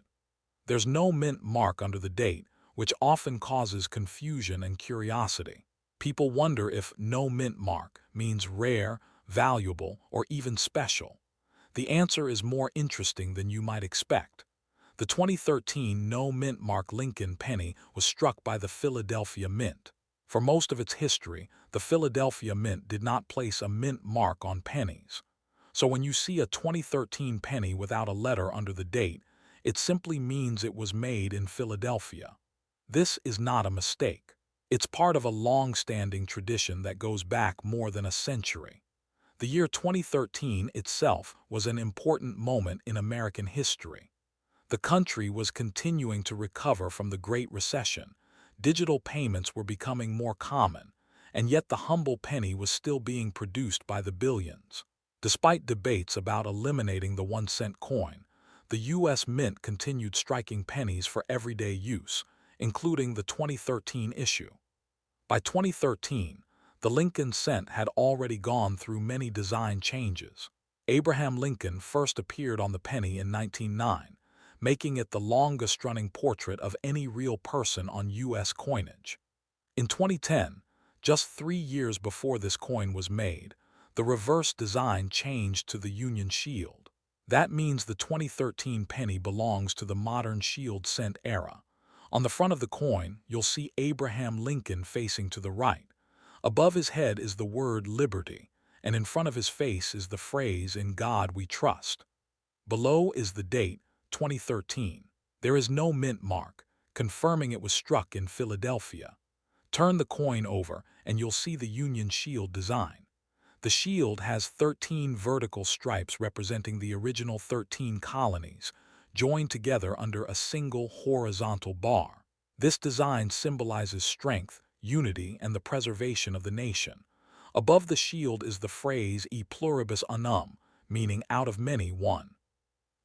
There's no mint mark under the date, which often causes confusion and curiosity. People wonder if no mint mark means rare, valuable, or even special. The answer is more interesting than you might expect. The 2013 no mint mark Lincoln penny was struck by the Philadelphia Mint. For most of its history, the Philadelphia Mint did not place a mint mark on pennies. So when you see a 2013 penny without a letter under the date, it simply means it was made in Philadelphia. This is not a mistake. It's part of a long-standing tradition that goes back more than a century. The year 2013 itself was an important moment in American history. The country was continuing to recover from the Great Recession. Digital payments were becoming more common, and yet the humble penny was still being produced by the billions. Despite debates about eliminating the 1-cent coin, the U.S. Mint continued striking pennies for everyday use, including the 2013 issue. By 2013, The Lincoln cent had already gone through many design changes. Abraham Lincoln first appeared on the penny in 1909, making it the longest-running portrait of any real person on U.S. coinage. In 2010, just 3 years before this coin was made, the reverse design changed to the Union shield. That means the 2013 penny belongs to the modern shield cent era. On the front of the coin, you'll see Abraham Lincoln facing to the right. Above his head is the word liberty, and in front of his face is the phrase "In God We Trust." Below is the date, 2013. There is no mint mark, confirming it was struck in Philadelphia. Turn the coin over and you'll see the Union shield design. The shield has 13 vertical stripes representing the original 13 colonies, joined together under a single horizontal bar. This design symbolizes strength, unity, and the preservation of the nation. Above the shield is the phrase "E pluribus unum," meaning "out of many, one."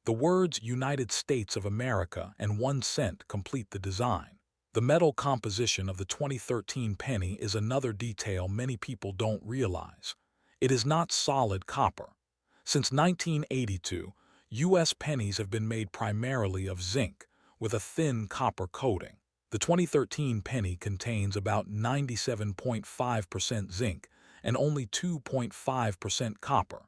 The words "United States of America" and "1 cent" complete the design. The metal composition of the 2013 penny is another detail many people don't realize. It is not solid copper. Since 1982, U.S. pennies have been made primarily of zinc, with a thin copper coating. The 2013 penny contains about 97.5% zinc and only 2.5% copper.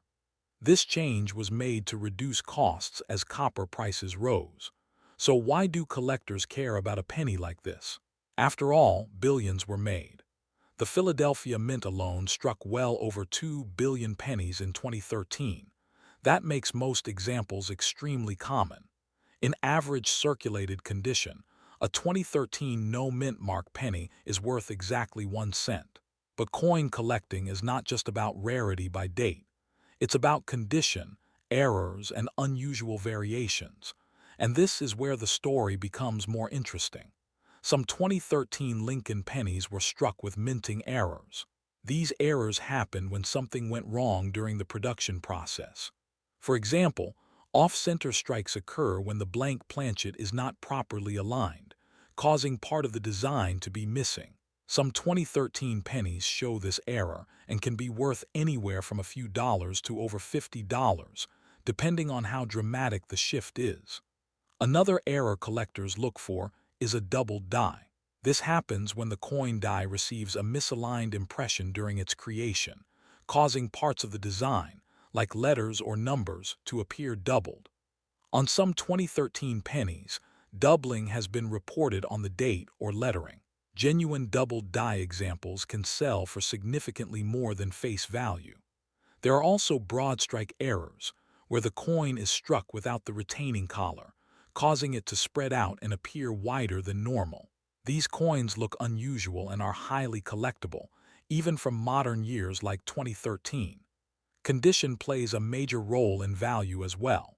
This change was made to reduce costs as copper prices rose. So why do collectors care about a penny like this? After all, billions were made. The Philadelphia Mint alone struck well over 2 billion pennies in 2013. That makes most examples extremely common. In average circulated condition, a 2013 no mint mark penny is worth exactly 1 cent. But coin collecting is not just about rarity by date. It's about condition, errors, and unusual variations. And this is where the story becomes more interesting. Some 2013 Lincoln pennies were struck with minting errors. These errors happened when something went wrong during the production process. For example, off-center strikes occur when the blank planchet is not properly aligned, causing part of the design to be missing. Some 2013 pennies show this error and can be worth anywhere from a few dollars to over $50, depending on how dramatic the shift is. Another error collectors look for is a doubled die. This happens when the coin die receives a misaligned impression during its creation, causing parts of the design, like letters or numbers, to appear doubled. On some 2013 pennies, doubling has been reported on the date or lettering. Genuine doubled die examples can sell for significantly more than face value. There are also broad strike errors, where the coin is struck without the retaining collar, causing it to spread out and appear wider than normal. These coins look unusual and are highly collectible, even from modern years like 2013. Condition plays a major role in value as well.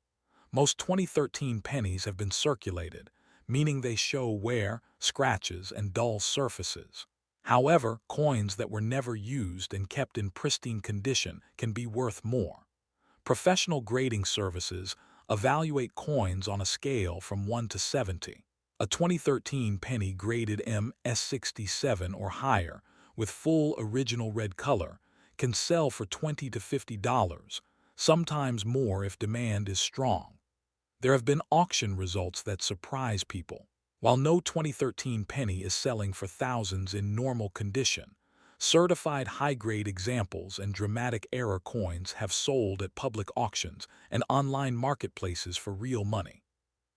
Most 2013 pennies have been circulated, meaning they show wear, scratches, and dull surfaces. However, coins that were never used and kept in pristine condition can be worth more. Professional grading services evaluate coins on a scale from 1 to 70. A 2013 penny graded MS67 or higher, with full original red color, can sell for $20 to $50, sometimes more if demand is strong. There have been auction results that surprise people. While no 2013 penny is selling for thousands in normal condition, certified high-grade examples and dramatic error coins have sold at public auctions and online marketplaces for real money.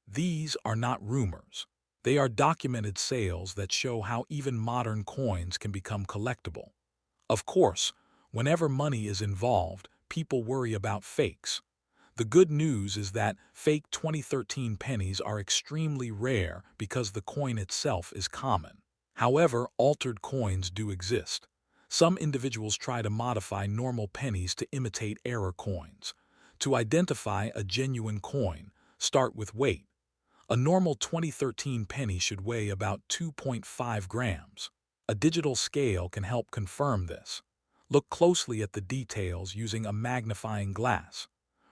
These are not rumors. They are documented sales that show how even modern coins can become collectible. Of course, whenever money is involved, people worry about fakes. The good news is that fake 2013 pennies are extremely rare because the coin itself is common. However, altered coins do exist. Some individuals try to modify normal pennies to imitate error coins. To identify a genuine coin, start with weight. A normal 2013 penny should weigh about 2.5 grams. A digital scale can help confirm this. Look closely at the details using a magnifying glass.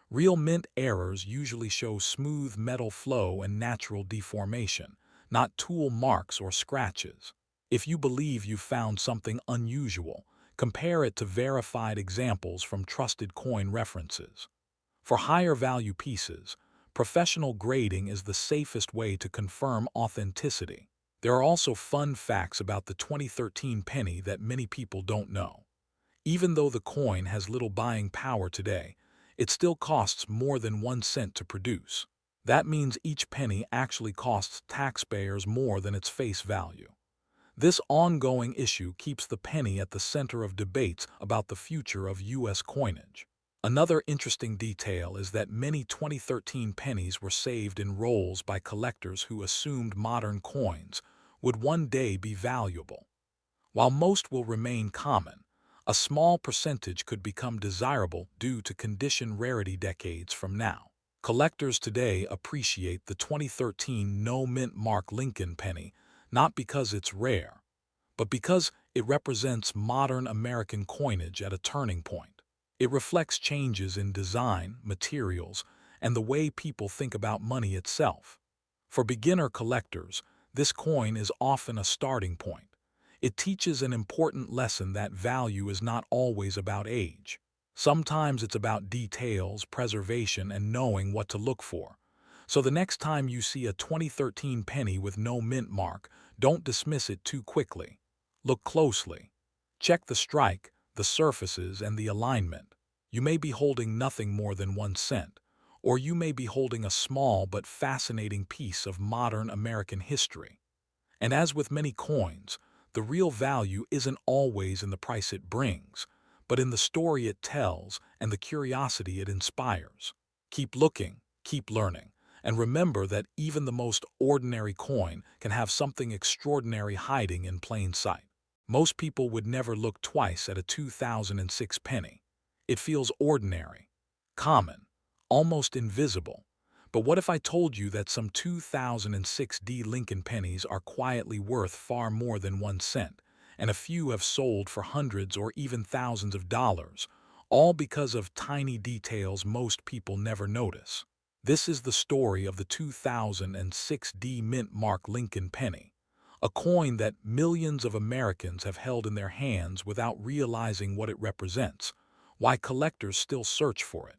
Real mint errors usually show smooth metal flow and natural deformation, not tool marks or scratches. If you believe you've found something unusual, Compare it to verified examples from trusted coin references. For higher value pieces, professional grading is the safest way to confirm authenticity. There are also fun facts about the 2013 penny that many people don't know. Even though the coin has little buying power today, it still costs more than 1 cent to produce. That means each penny actually costs taxpayers more than its face value. This ongoing issue keeps the penny at the center of debates about the future of U.S. coinage. Another interesting detail is that many 2013 pennies were saved in rolls by collectors who assumed modern coins would one day be valuable. While most will remain common, a small percentage could become desirable due to condition rarity decades from now. Collectors today appreciate the 2013 no mint mark Lincoln penny not because it's rare, but because it represents modern American coinage at a turning point. It reflects changes in design, materials, and the way people think about money itself. For beginner collectors, this coin is often a starting point. It teaches an important lesson that value is not always about age. Sometimes it's about details, preservation, and knowing what to look for. So the next time you see a 2013 penny with no mint mark, don't dismiss it too quickly. Look closely. Check the strike, the surfaces, and the alignment. You may be holding nothing more than 1 cent, or you may be holding a small but fascinating piece of modern American history. And as with many coins, the real value isn't always in the price it brings, but in the story it tells and the curiosity it inspires. Keep looking, keep learning, and remember that even the most ordinary coin can have something extraordinary hiding in plain sight. Most people would never look twice at a 2006 penny. It feels ordinary, common, almost invisible. But what if I told you that some 2006 Lincoln pennies are quietly worth far more than 1 cent, and a few have sold for hundreds or even thousands of dollars, all because of tiny details most people never notice? This is the story of the 2006 mint mark Lincoln penny, a coin that millions of Americans have held in their hands without realizing what it represents, why collectors still search for it,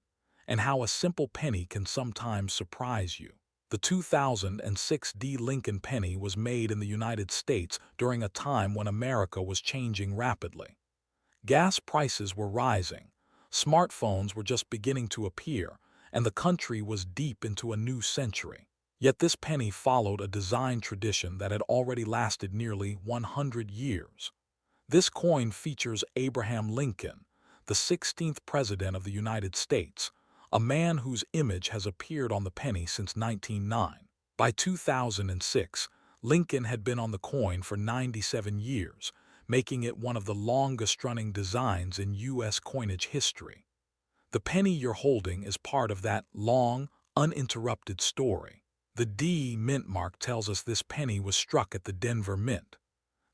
and how a simple penny can sometimes surprise you. The 2006 Lincoln penny was made in the United States during a time when America was changing rapidly. Gas prices were rising, smartphones were just beginning to appear, and the country was deep into a new century. Yet this penny followed a design tradition that had already lasted nearly 100 years. This coin features Abraham Lincoln, the 16th President of the United States, a man whose image has appeared on the penny since 1909. By 2006, Lincoln had been on the coin for 97 years, making it one of the longest-running designs in U.S. coinage history. The penny you're holding is part of that long, uninterrupted story. The D mint mark tells us this penny was struck at the Denver Mint.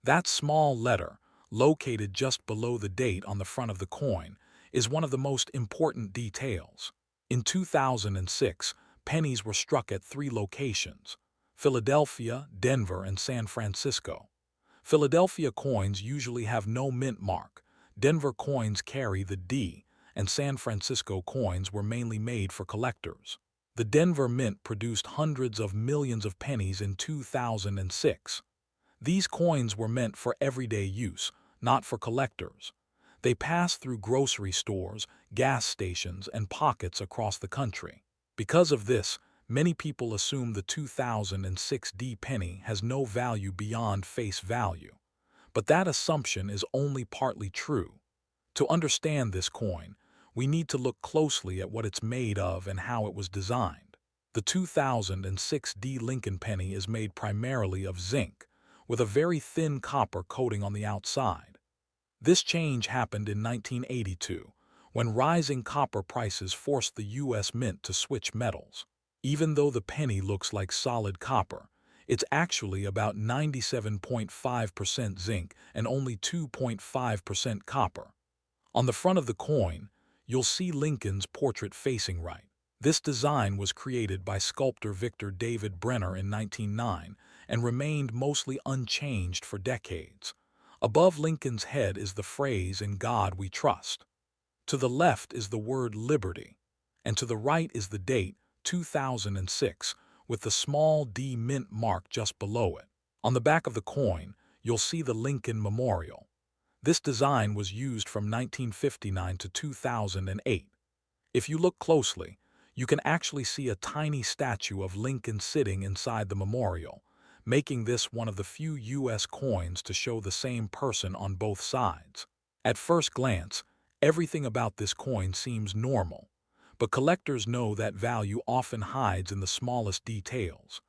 That small letter, located just below the date on the front of the coin, is one of the most important details. In 2006, pennies were struck at 3 locations: Philadelphia, Denver, and San Francisco. Philadelphia coins usually have no mint mark, Denver coins carry the D, and San Francisco coins were mainly made for collectors. The Denver Mint produced hundreds of millions of pennies in 2006. These coins were meant for everyday use, not for collectors. They passed through grocery stores, gas stations, and pockets across the country. Because of this, many people assume the 2006 penny has no value beyond face value. But that assumption is only partly true. To understand this coin, we need to look closely at what it's made of and how it was designed. The 2006 Lincoln penny is made primarily of zinc, with a very thin copper coating on the outside. This change happened in 1982, when rising copper prices forced the U.S. Mint to switch metals. Even though the penny looks like solid copper, it's actually about 97.5% zinc and only 2.5% copper. On the front of the coin, you'll see Lincoln's portrait facing right. This design was created by sculptor Victor David Brenner in 1909 and remained mostly unchanged for decades. Above Lincoln's head is the phrase "In God We Trust." To the left is the word liberty, and to the right is the date, 2006, with the small D mint mark just below it. On the back of the coin, you'll see the Lincoln Memorial. This design was used from 1959 to 2008. If you look closely, you can actually see a tiny statue of Lincoln sitting inside the memorial, making this one of the few U.S. coins to show the same person on both sides. At first glance, everything about this coin seems normal, but collectors know that value often hides in the smallest details.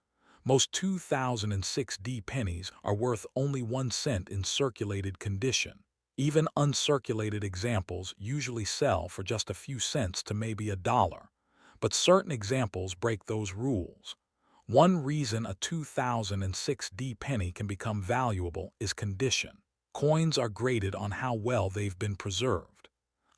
Most 2006 D pennies are worth only 1 cent in circulated condition. Even uncirculated examples usually sell for just a few cents to maybe $1, but certain examples break those rules. One reason a 2006 D penny can become valuable is condition. Coins are graded on how well they've been preserved.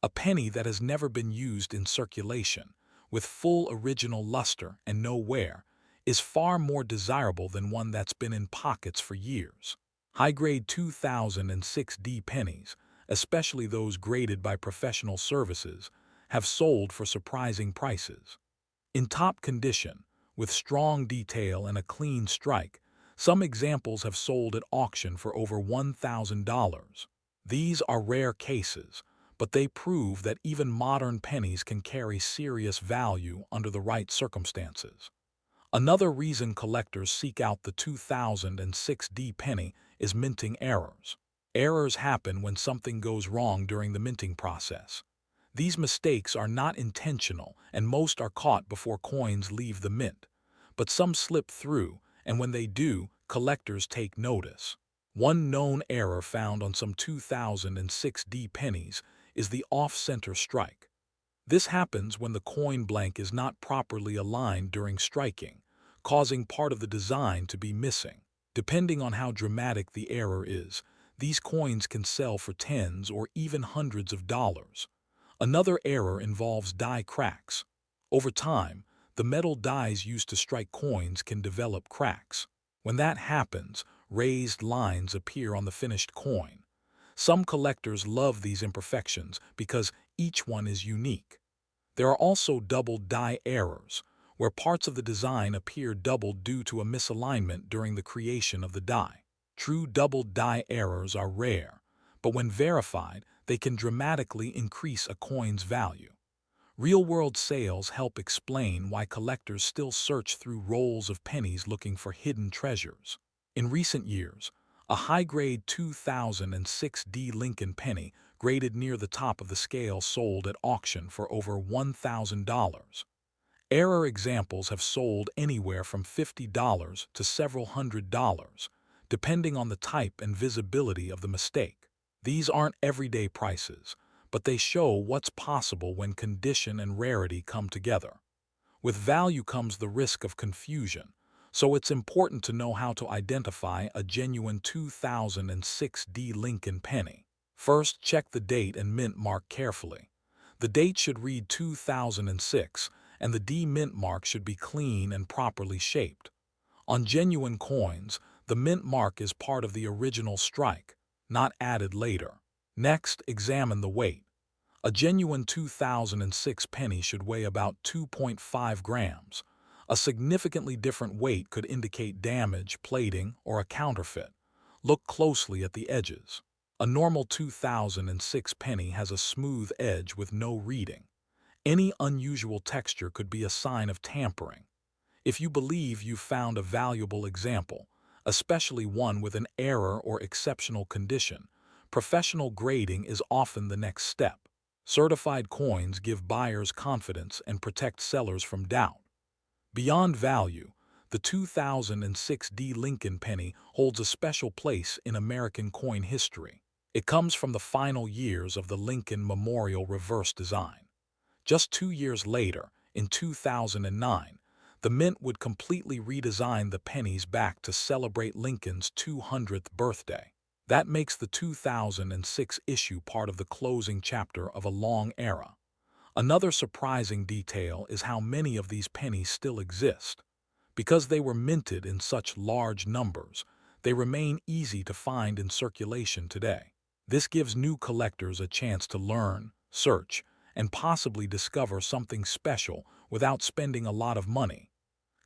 A penny that has never been used in circulation, with full original luster and no wear, is far more desirable than one that's been in pockets for years. High-grade 2006 D pennies, especially those graded by professional services, have sold for surprising prices. In top condition, with strong detail and a clean strike, some examples have sold at auction for over $1,000. These are rare cases, but they prove that even modern pennies can carry serious value under the right circumstances. Another reason collectors seek out the 2006 D penny is minting errors. Errors happen when something goes wrong during the minting process. These mistakes are not intentional and most are caught before coins leave the mint. But some slip through, and when they do, collectors take notice. One known error found on some 2006 D pennies is the off-center strike. This happens when the coin blank is not properly aligned during striking, causing part of the design to be missing. Depending on how dramatic the error is, these coins can sell for tens or even hundreds of dollars. Another error involves die cracks. Over time, the metal dies used to strike coins can develop cracks. When that happens, raised lines appear on the finished coin. Some collectors love these imperfections because each one is unique. There are also doubled die errors, where parts of the design appear doubled due to a misalignment during the creation of the die. True doubled die errors are rare, but when verified, they can dramatically increase a coin's value. Real-world sales help explain why collectors still search through rolls of pennies looking for hidden treasures. In recent years, a high-grade 2006 D Lincoln penny graded near the top of the scale sold at auction for over $1,000. Error examples have sold anywhere from $50 to several $100s, depending on the type and visibility of the mistake. These aren't everyday prices, but they show what's possible when condition and rarity come together. With value comes the risk of confusion, so it's important to know how to identify a genuine 2006 D Lincoln penny. First, check the date and mint mark carefully. The date should read 2006, and the D mint mark should be clean and properly shaped. On genuine coins, the mint mark is part of the original strike, not added later. Next, examine the weight. A genuine 2006 penny should weigh about 2.5 grams. A significantly different weight could indicate damage, plating, or a counterfeit. Look closely at the edges. A normal 2006 penny has a smooth edge with no reading. Any unusual texture could be a sign of tampering. If you believe you've found a valuable example, especially one with an error or exceptional condition, professional grading is often the next step. Certified coins give buyers confidence and protect sellers from doubt. Beyond value, the 2006 D Lincoln penny holds a special place in American coin history. It comes from the final years of the Lincoln Memorial reverse design. Just 2 years later, in 2009, the Mint would completely redesign the pennies back to celebrate Lincoln's 200th birthday. That makes the 2006 issue part of the closing chapter of a long era. Another surprising detail is how many of these pennies still exist. Because they were minted in such large numbers, they remain easy to find in circulation today. This gives new collectors a chance to learn, search, and possibly discover something special without spending a lot of money.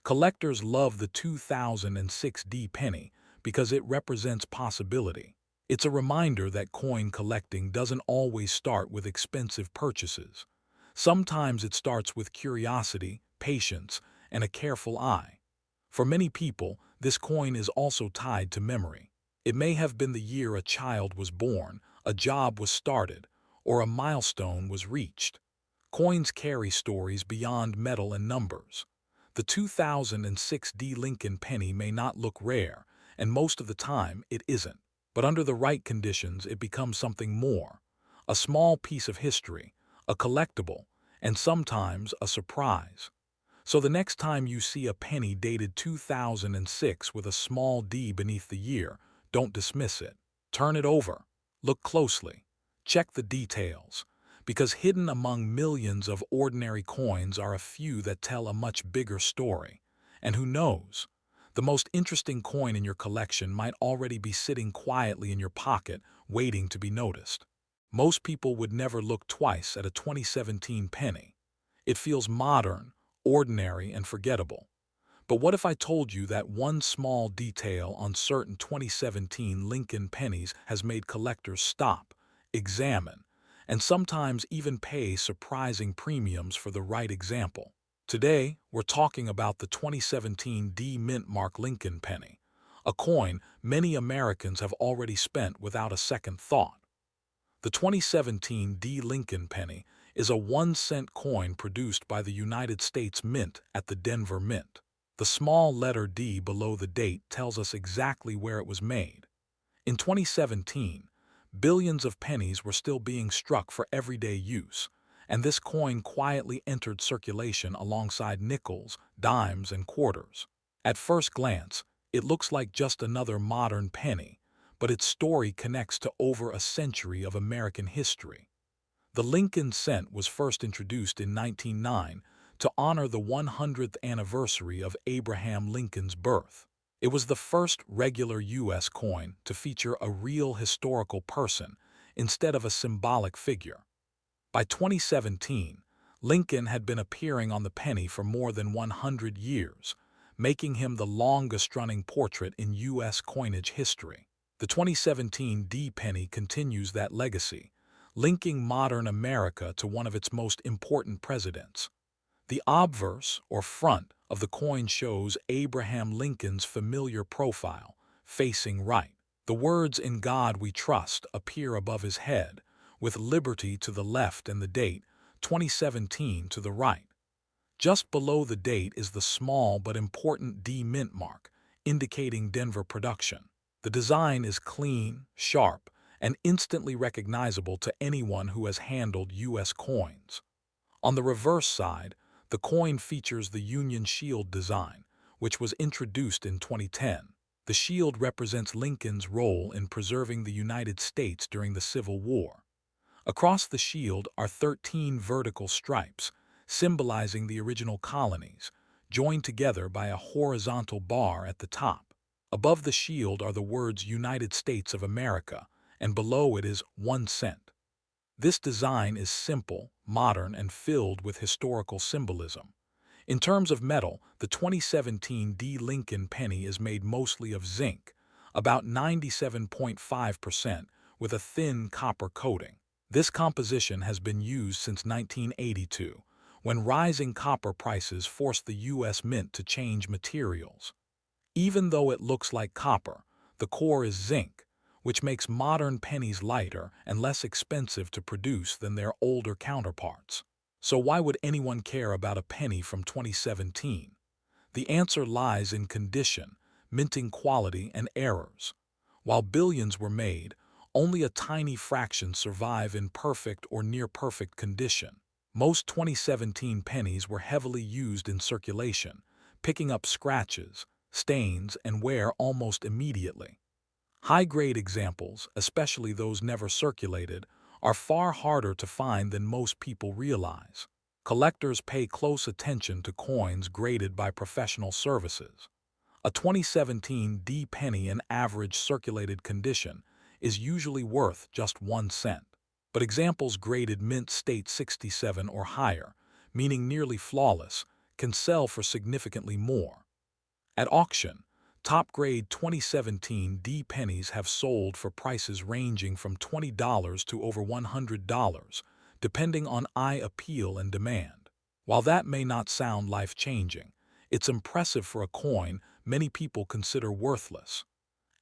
Collectors love the 2006 D penny because it represents possibility. It's a reminder that coin collecting doesn't always start with expensive purchases. Sometimes it starts with curiosity, patience, and a careful eye. For many people, this coin is also tied to memory. It may have been the year a child was born, a job was started, or a milestone was reached. Coins carry stories beyond metal and numbers. The 2006 D Lincoln penny may not look rare, and most of the time it isn't. But under the right conditions, it becomes something more. A small piece of history, a collectible, and sometimes a surprise. So the next time you see a penny dated 2006 with a small D beneath the year, don't dismiss it. Turn it over. Look closely. Check the details. Because hidden among millions of ordinary coins are a few that tell a much bigger story. And who knows? The most interesting coin in your collection might already be sitting quietly in your pocket, waiting to be noticed. Most people would never look twice at a 2017 penny. It feels modern, ordinary, and forgettable. But what if I told you that one small detail on certain 2017 Lincoln pennies has made collectors stop, examine, and sometimes even pay surprising premiums for the right example? Today, we're talking about the 2017 D Mint Mark Lincoln penny, a coin many Americans have already spent without a second thought. The 2017 D Lincoln penny is a 1-cent coin produced by the United States Mint at the Denver Mint. The small letter D below the date tells us exactly where it was made. In 2017, billions of pennies were still being struck for everyday use, and this coin quietly entered circulation alongside nickels, dimes, and quarters. At first glance, it looks like just another modern penny, but its story connects to over a century of American history. The Lincoln cent was first introduced in 1909 to honor the 100th anniversary of Abraham Lincoln's birth. It was the first regular U.S. coin to feature a real historical person instead of a symbolic figure. By 2017, Lincoln had been appearing on the penny for more than 100 years, making him the longest-running portrait in U.S. coinage history. The 2017 D penny continues that legacy, linking modern America to one of its most important presidents. The obverse, or front, of the coin shows Abraham Lincoln's familiar profile, facing right. The words "In God We Trust" appear above his head, with liberty to the left and the date, 2017, to the right. Just below the date is the small but important D Mint mark, indicating Denver production. The design is clean, sharp, and instantly recognizable to anyone who has handled U.S. coins. On the reverse side, the coin features the Union Shield design, which was introduced in 2010. The shield represents Lincoln's role in preserving the United States during the Civil War. Across the shield are 13 vertical stripes, symbolizing the original colonies, joined together by a horizontal bar at the top. Above the shield are the words United States of America, and below it is 1 cent. This design is simple, modern, and filled with historical symbolism. In terms of metal, the 2017 D Lincoln penny is made mostly of zinc, about 97.5%, with a thin copper coating. This composition has been used since 1982, when rising copper prices forced the U.S. Mint to change materials. Even though it looks like copper, the core is zinc, which makes modern pennies lighter and less expensive to produce than their older counterparts. So why would anyone care about a penny from 2017? The answer lies in condition, minting quality, and errors. While billions were made, only a tiny fraction survive in perfect or near-perfect condition. Most 2017 pennies were heavily used in circulation, picking up scratches, stains, and wear almost immediately. High-grade examples, especially those never circulated, are far harder to find than most people realize. Collectors pay close attention to coins graded by professional services. A 2017 D penny in average circulated condition is usually worth just 1 cent. But examples graded mint state 67 or higher, meaning nearly flawless, can sell for significantly more. At auction, top-grade 2017 D pennies have sold for prices ranging from $20 to over $100, depending on eye appeal and demand. While that may not sound life-changing, it's impressive for a coin many people consider worthless.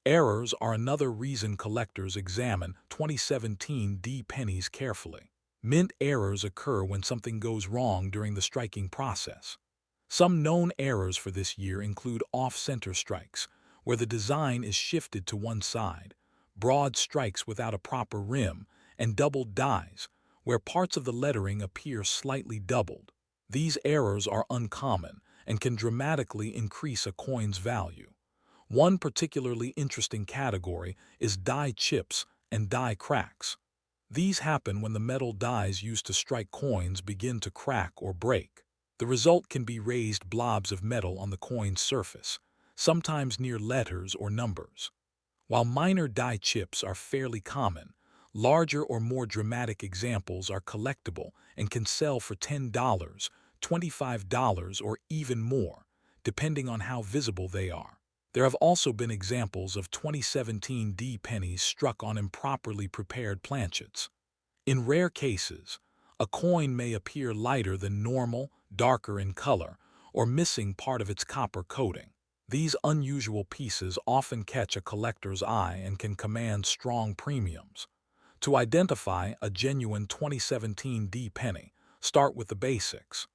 Errors are another reason collectors examine 2017 D pennies carefully. Mint errors occur when something goes wrong during the striking process. Some known errors for this year include off-center strikes, where the design is shifted to one side, broad strikes without a proper rim, and doubled dies, where parts of the lettering appear slightly doubled. These errors are uncommon and can dramatically increase a coin's value. One particularly interesting category is die chips and die cracks. These happen when the metal dies used to strike coins begin to crack or break. The result can be raised blobs of metal on the coin's surface, sometimes near letters or numbers. While minor die chips are fairly common, larger or more dramatic examples are collectible and can sell for $10, $25, or even more, depending on how visible they are. There have also been examples of 2017 D pennies struck on improperly prepared planchets. In rare cases, a coin may appear lighter than normal, darker in color, or missing part of its copper coating. These unusual pieces often catch a collector's eye and can command strong premiums. To identify a genuine 2017 D penny, start with the basics.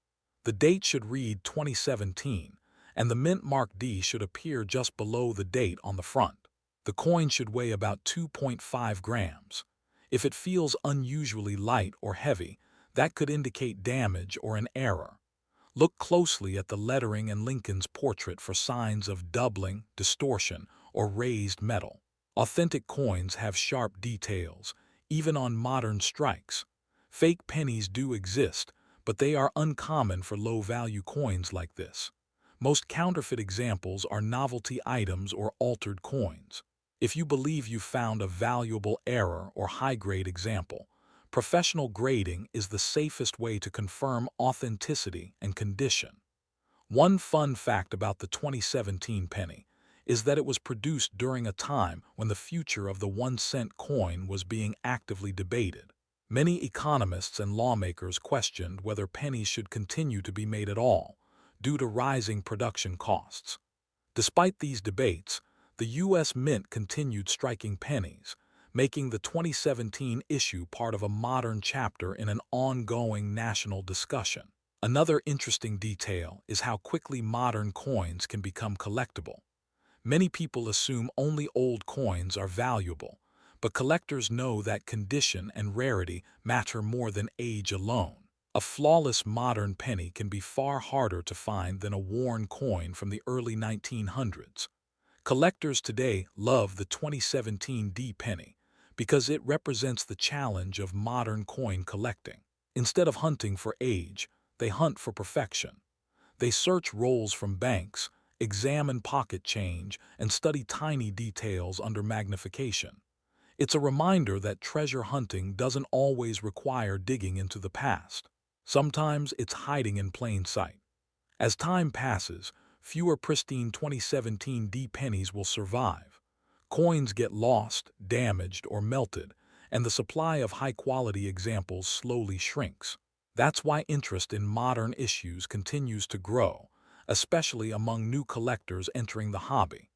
The date should read 2017, and the mint mark D should appear just below the date on the front. The coin should weigh about 2.5 grams. If it feels unusually light or heavy, that could indicate damage or an error. Look closely at the lettering and Lincoln's portrait for signs of doubling, distortion, or raised metal. Authentic coins have sharp details, even on modern strikes. Fake pennies do exist, but they are uncommon for low-value coins like this. Most counterfeit examples are novelty items or altered coins. If you believe you found a valuable error or high-grade example, professional grading is the safest way to confirm authenticity and condition. One fun fact about the 2017 penny is that it was produced during a time when the future of the 1-cent coin was being actively debated. Many economists and lawmakers questioned whether pennies should continue to be made at all, due to rising production costs. Despite these debates, the U.S. Mint continued striking pennies, making the 2017 issue part of a modern chapter in an ongoing national discussion. Another interesting detail is how quickly modern coins can become collectible. Many people assume only old coins are valuable, but collectors know that condition and rarity matter more than age alone. A flawless modern penny can be far harder to find than a worn coin from the early 1900s. Collectors today love the 2017 D penny because it represents the challenge of modern coin collecting. Instead of hunting for age, they hunt for perfection. They search rolls from banks, examine pocket change, and study tiny details under magnification. It's a reminder that treasure hunting doesn't always require digging into the past. Sometimes it's hiding in plain sight. As time passes, fewer pristine 2017 D pennies will survive. Coins get lost, damaged, or melted, and the supply of high-quality examples slowly shrinks. That's why interest in modern issues continues to grow, especially among new collectors entering the hobby.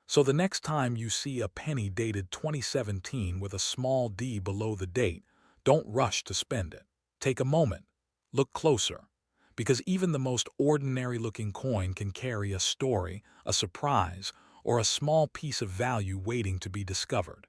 So the next time you see a penny dated 2017 with a small D below the date, don't rush to spend it. Take a moment. Look closer, because even the most ordinary-looking coin can carry a story, a surprise, or a small piece of value waiting to be discovered.